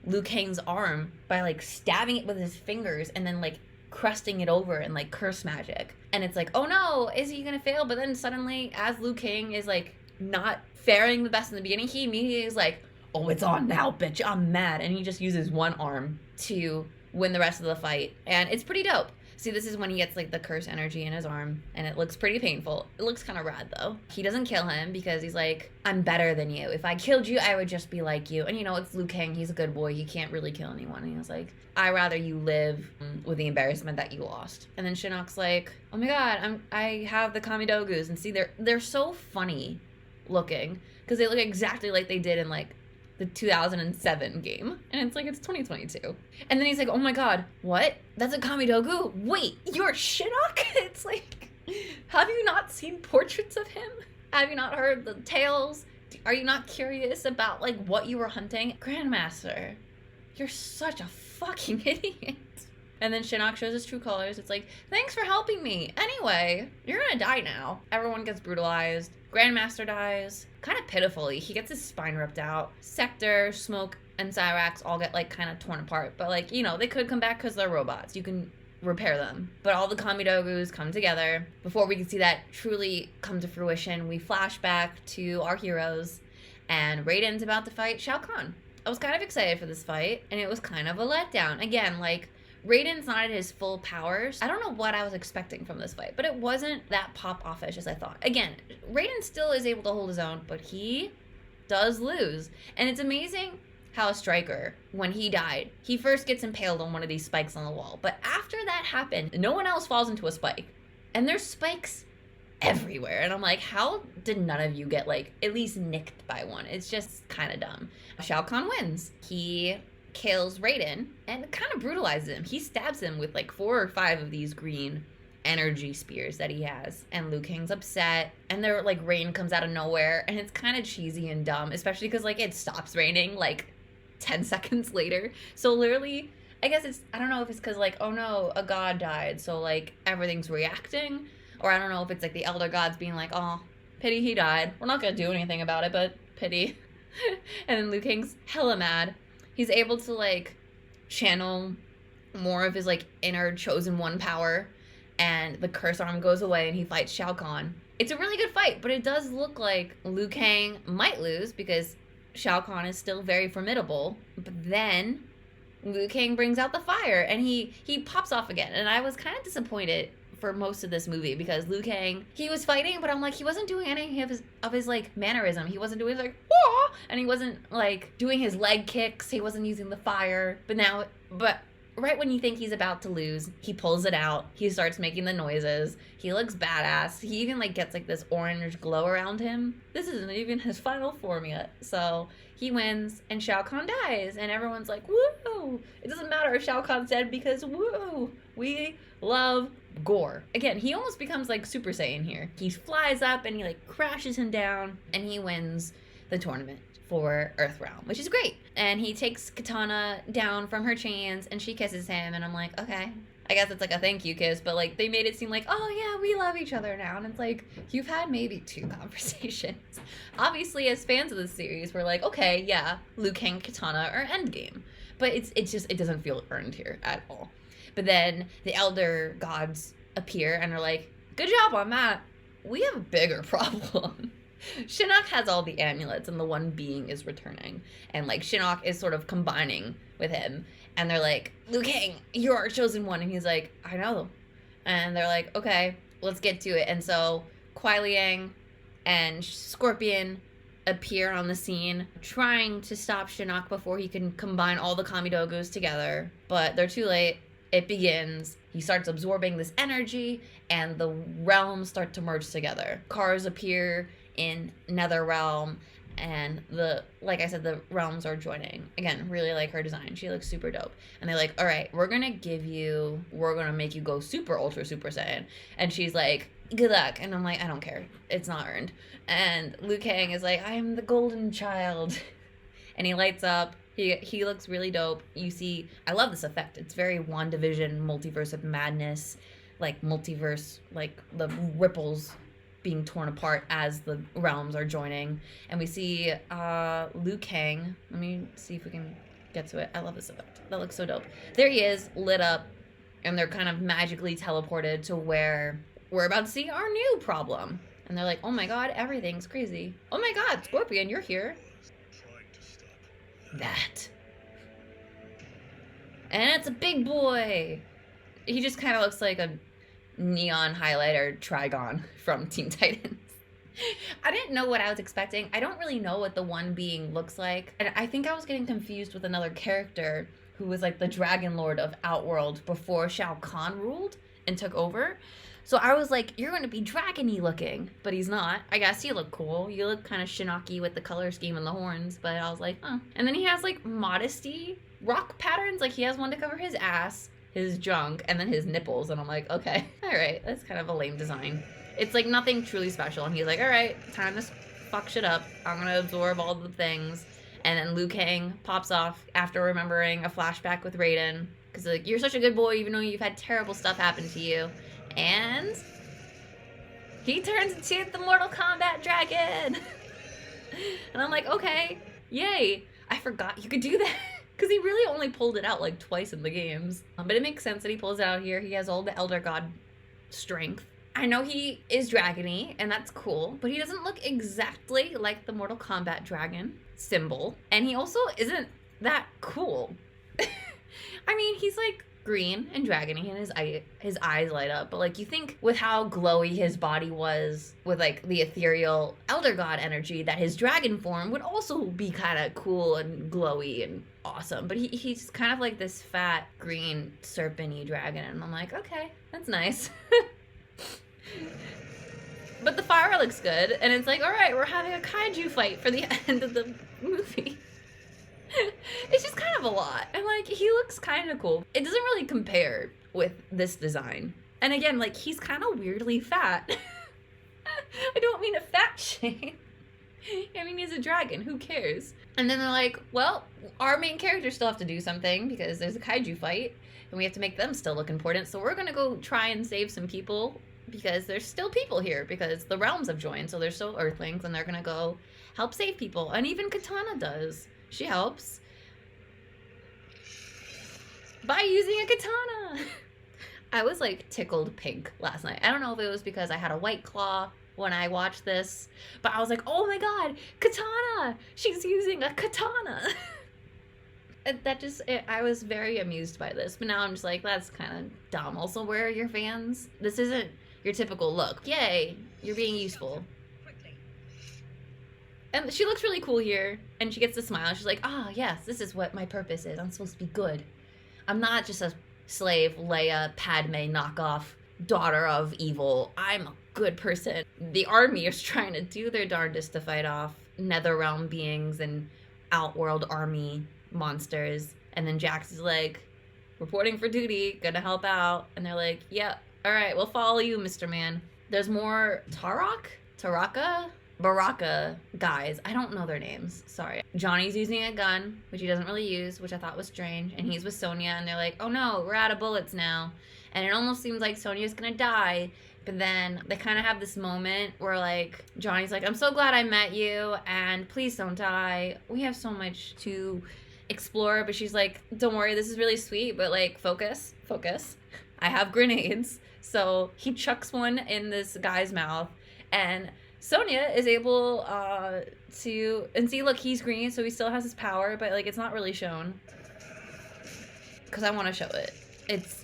Liu Kang's arm by like stabbing it with his fingers and then like crusting it over and like curse magic. And it's like, oh no, is he gonna fail? But then suddenly, as Liu Kang is like not faring the best in the beginning, he immediately is like, oh, it's on now, bitch, I'm mad. And he just uses one arm to win the rest of the fight. And it's pretty dope. See, this is when he gets like the curse energy in his arm, and it looks pretty painful. It looks kind of rad though. He doesn't kill him because he's like, I'm better than you. If I killed you, I would just be like you. And you know, it's Liu Kang. He's a good boy. He can't really kill anyone. And he was like, I'd rather you live with the embarrassment that you lost. And then Shinnok's like, oh my god, I have the Kamidogus. And see, they're so funny looking because they look exactly like they did in like the 2007 game, and it's like, it's 2022. And then he's like, oh my god, what? That's a Kamidogu? Wait, you're Shinnok? It's like, have you not seen portraits of him? Have you not heard the tales? Are you not curious about like what you were hunting? Grandmaster, you're such a fucking idiot. And then Shinnok shows his true colors. It's like, thanks for helping me. Anyway, you're gonna die now. Everyone gets brutalized. Grandmaster dies. Kind of pitifully. He gets his spine ripped out. Sector, Smoke, and Cyrax all get like kind of torn apart. But like, you know, they could come back because they're robots. You can repair them. But all the Kamidogus come together. Before we can see that truly come to fruition, we flash back to our heroes. And Raiden's about to fight Shao Kahn. I was kind of excited for this fight. And it was kind of a letdown. Again, like, Raiden's not at his full powers. I don't know what I was expecting from this fight, but it wasn't that pop-offish as I thought. Again, Raiden still is able to hold his own, but he does lose. And it's amazing how a striker, when he died, he first gets impaled on one of these spikes on the wall. But after that happened, no one else falls into a spike. And there's spikes everywhere. And I'm like, how did none of you get, like, at least nicked by one? It's just kind of dumb. Shao Kahn wins. He kills Raiden and kind of brutalizes him. He stabs him with like 4 or 5 of these green energy spears that he has, and Liu Kang's upset, and they're like, rain comes out of nowhere, and it's kind of cheesy and dumb, especially because like it stops raining like 10 seconds later. So literally, I guess it's, I don't know if it's because like, oh no, a god died, so like everything's reacting, or I don't know if it's like the elder gods being like, oh, pity he died, we're not gonna do anything about it, but pity. And then Liu Kang's hella mad. He's able to like channel more of his like inner chosen one power, and the curse arm goes away and he fights Shao Kahn. It's a really good fight, but it does look like Liu Kang might lose because Shao Kahn is still very formidable. But then Liu Kang brings out the fire and he pops off again. And I was kind of disappointed for most of this movie because Liu Kang, he was fighting, but I'm like, he wasn't doing any of his like mannerism. He wasn't doing like, whoa, and he wasn't like doing his leg kicks. He wasn't using the fire. But right when you think he's about to lose, he pulls it out. He starts making the noises. He looks badass. He even like gets like this orange glow around him. This isn't even his final form yet. So he wins and Shao Kahn dies and everyone's like, woo! It doesn't matter if Shao Kahn's dead because woo! We love gore. Again, he almost becomes like Super Saiyan here. He flies up and he like crashes him down and he wins the tournament for Earthrealm, which is great. And he takes Katana down from her chains and she kisses him and I'm like, okay, I guess it's like a thank you kiss, but like they made it seem like, oh yeah, we love each other now. And it's like, you've had maybe 2 conversations. Obviously, as fans of the series, we're like, okay, yeah, Liu Kang, Katana are endgame. But it's just, it doesn't feel earned here at all. But then the elder gods appear and are like, good job on that. We have a bigger problem. Shinnok has all the amulets and the one being is returning. And like Shinnok is sort of combining with him. And they're like, Liu Kang, you're our chosen one. And he's like, I know. And they're like, okay, let's get to it. And so Qui-Liang and Scorpion appear on the scene, trying to stop Shinnok before he can combine all the Kamidogus together. But they're too late. It begins. He starts absorbing this energy, and the realms start to merge together. Cars appear in Netherrealm, and like I said, the realms are joining. Again, really like her design. She looks super dope. And they're like, all right, we're gonna make you go super ultra super saiyan. And she's like, good luck. And I'm like, I don't care. It's not earned. And Liu Kang is like, I am the golden child. And he lights up. He looks really dope. You see, I love this effect. It's very WandaVision, multiverse of madness, like multiverse, like the ripples being torn apart as the realms are joining. And we see Liu Kang. Let me see if we can get to it. I love this effect. That looks so dope. There he is, lit up, and they're kind of magically teleported to where we're about to see our new problem. And they're like, oh my god, everything's crazy. Oh my god, Scorpion, you're here. That. And it's a big boy. He just kind of looks like a neon highlighter Trigon from Teen Titans. I didn't know what I was expecting. I don't really know what the one being looks like. And I think I was getting confused with another character who was like the Dragon Lord of Outworld before Shao Kahn ruled and took over. So I was like, you're going to be dragon-y looking, but he's not. I guess you look cool. You look kind of Shinnok-y with the color scheme and the horns, but I was like, oh. And then he has like modesty rock patterns. Like he has one to cover his ass, his junk, and then his nipples. And I'm like, okay, all right, that's kind of a lame design. It's like nothing truly special. And he's like, all right, time to fuck shit up. I'm going to absorb all the things. And then Liu Kang pops off after remembering a flashback with Raiden. Because like, you're such a good boy even though you've had terrible stuff happen to you. And he turns into the Mortal Kombat dragon. And I'm like, okay, yay. I forgot you could do that. Because he really only pulled it out like twice in the games. But it makes sense that he pulls it out here. He has all the Elder God strength. I know he is dragony, and that's cool. But he doesn't look exactly like the Mortal Kombat dragon symbol. And he also isn't that cool. I mean, he's like green and dragony and his eyes light up, but like you think with how glowy his body was with like the ethereal elder god energy that his dragon form would also be kind of cool and glowy and awesome, but he's kind of like this fat green serpent-y dragon, and I'm like, okay, that's nice. But the fire looks good, and it's like, all right, we're having a kaiju fight for the end of the movie. It's just kind of a lot. And like, he looks kind of cool. It doesn't really compare with this design. And again, like, he's kind of weirdly fat. I don't mean a fat shame. I mean, he's a dragon. Who cares? And then they're like, well, our main characters still have to do something because there's a kaiju fight and we have to make them still look important. So we're going to go try and save some people because there's still people here because the realms have joined. So there's still Earthlings and they're going to go help save people. And even Katana does. She helps by using a katana. I was like tickled pink last night. I don't know if it was because I had a White Claw when I watched this, but I was like, oh my god, katana! She's using a katana! I was very amused by this, but now I'm just like, that's kind of dumb. Also, where are your fans? This isn't your typical look. Yay, you're being useful. And she looks really cool here, and she gets the smile. She's like, ah, yes, this is what my purpose is. I'm supposed to be good. I'm not just a slave, Leia, Padme knockoff, daughter of evil. I'm a good person. The army is trying to do their darndest to fight off netherrealm beings and outworld army monsters. And then Jax is like, reporting for duty, gonna help out. And they're like, yep, all right, we'll follow you, Mr. Man. There's more Baraka guys. I don't know their names. Sorry. Johnny's using a gun, which he doesn't really use, which I thought was strange. And he's with Sonya, and they're like, oh no, we're out of bullets now. And it almost seems like Sonya's gonna die. But then they kind of have this moment where, like, Johnny's like, I'm so glad I met you, and please don't die. We have so much to explore. But she's like, don't worry, this is really sweet, but, like, focus. I have grenades. So he chucks one in this guy's mouth, and Sonya is able to, and see, look, he's green, so he still has his power, but, like, it's not really shown. Because I want to show it.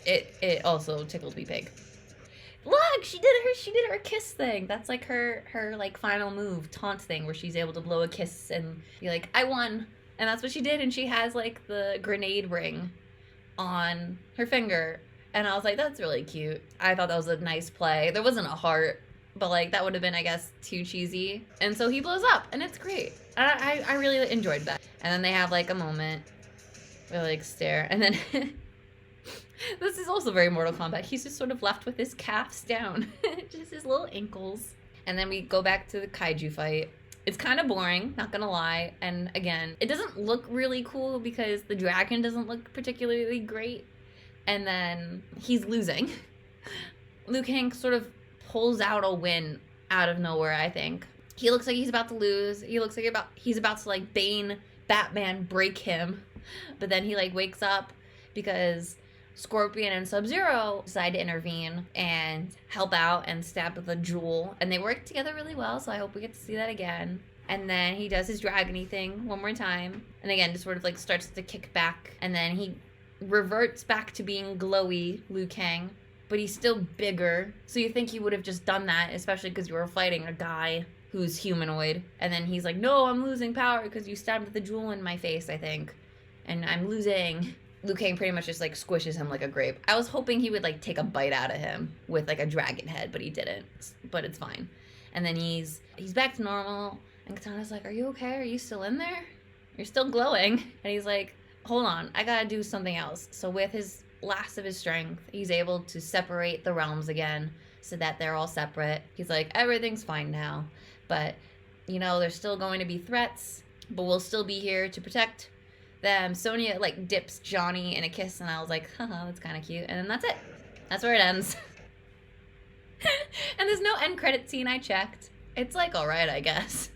It also tickled me pig. Look, she did her kiss thing. That's like her like final move, taunt thing, where she's able to blow a kiss and be like, I won. And that's what she did, and she has like the grenade ring on her finger. And I was like, that's really cute. I thought that was a nice play. There wasn't a heart, but like that would have been, I guess, too cheesy. And so he blows up, and it's great. I really enjoyed that. And then they have like a moment where they like stare, and then this is also very Mortal Kombat. He's just sort of left with his calves down. Just his little ankles. And then we go back to the kaiju fight. It's kind of boring, not gonna lie. And again, it doesn't look really cool because the dragon doesn't look particularly great. And then he's losing. Liu Kang sort of pulls out a win out of nowhere, I think. He looks like he's about to lose. He looks like he's about to, like, Bane Batman break him. But then he, like, wakes up because Scorpion and Sub-Zero decide to intervene and help out and stab with a jewel. And they work together really well, so I hope we get to see that again. And then he does his dragon-y thing one more time. And again, just sort of like starts to kick back. And then he reverts back to being glowy Liu Kang. But he's still bigger. So you think he would have just done that, especially because you were fighting a guy who's humanoid. And then he's like, no, I'm losing power because you stabbed the jewel in my face, I think. And I'm losing. Liu Kang pretty much just, like, squishes him like a grape. I was hoping he would, like, take a bite out of him with, like, a dragon head, but he didn't. But it's fine. And then he's back to normal, and Katana's like, are you okay? Are you still in there? You're still glowing. And he's like, hold on, I gotta do something else. So with his last of his strength, he's able to separate the realms again so that they're all separate. He's like, everything's fine now. But, you know, there's still going to be threats, but we'll still be here to protect them. Sonya, like, dips Johnny in a kiss, and I was like, haha, that's kind of cute. And then that's it. That's where it ends. And there's no end credit scene. I checked. It's, like, alright, I guess.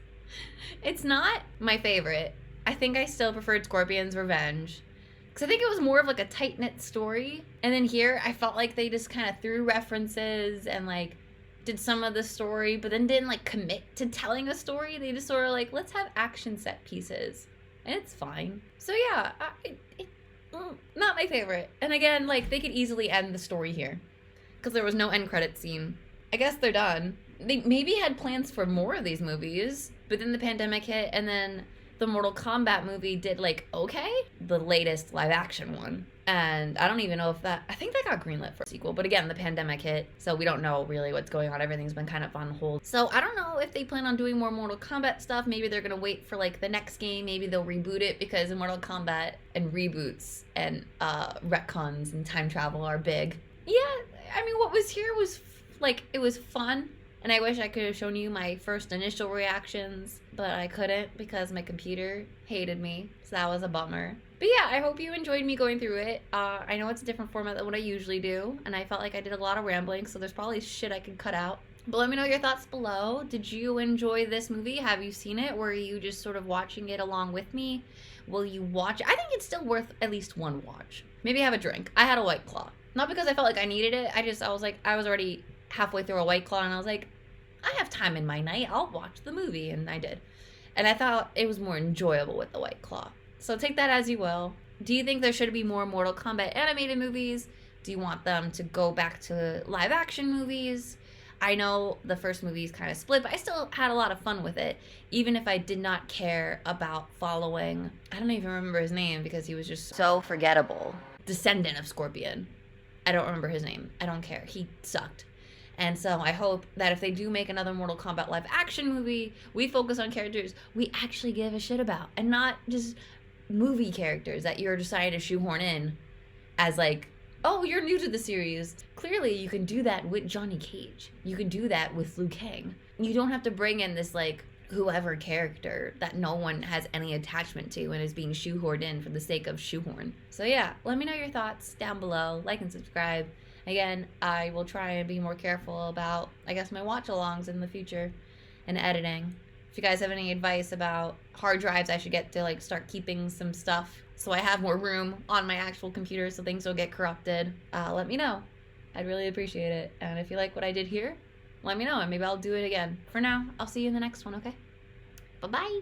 It's not my favorite. I think I still preferred Scorpion's Revenge. Because I think it was more of, like, a tight-knit story. And then here, I felt like they just kind of threw references and, like, did some of the story, but then didn't, like, commit to telling a story. They just sort of, like, let's have action set pieces. And it's fine. So yeah, not my favorite. And again, like, they could easily end the story here. Because there was no end credit scene. I guess they're done. They maybe had plans for more of these movies, but then the pandemic hit, and then the Mortal Kombat movie did like okay, the latest live action one. And I don't even know if I think that got greenlit for a sequel. But again, the pandemic hit, so we don't know really what's going on. Everything's been kind of on hold. So I don't know if they plan on doing more Mortal Kombat stuff. Maybe they're going to wait for like the next game. Maybe they'll reboot it because in Mortal Kombat and reboots and retcons and time travel are big. Yeah, I mean, what was here was like, it was fun. And I wish I could have shown you my first initial reactions, but I couldn't because my computer hated me. So that was a bummer. But yeah, I hope you enjoyed me going through it. I know it's a different format than what I usually do, and I felt like I did a lot of rambling, so there's probably shit I could cut out. But let me know your thoughts below. Did you enjoy this movie? Have you seen it? Were you just sort of watching it along with me? Will you watch it? I think it's still worth at least one watch. Maybe have a drink. I had a White Claw. Not because I felt like I needed it. I was already halfway through a White Claw, and I was like, I have time in my night. I'll watch the movie, and I did. And I thought it was more enjoyable with the White Claw. So take that as you will. Do you think there should be more Mortal Kombat animated movies? Do you want them to go back to live action movies? I know the first movie is kind of split, but I still had a lot of fun with it, even if I did not care about following, I don't even remember his name because he was just so forgettable. Descendant of Scorpion. I don't remember his name. I don't care. He sucked. And so I hope that if they do make another Mortal Kombat live action movie, we focus on characters we actually give a shit about and not just movie characters that you're deciding to shoehorn in as like, oh, you're new to the series. Clearly, you can do that with Johnny Cage. You can do that with Liu Kang. You don't have to bring in this like whoever character that no one has any attachment to and is being shoehorned in for the sake of shoehorn. So yeah, let me know your thoughts down below. Like and subscribe. Again, I will try and be more careful about, I guess, my watch-alongs in the future and editing. If you guys have any advice about hard drives I should get to like start keeping some stuff so I have more room on my actual computer so things don't get corrupted, let me know. I'd really appreciate it. And if you like what I did here, let me know and maybe I'll do it again. For now, I'll see you in the next one, okay? Bye-bye.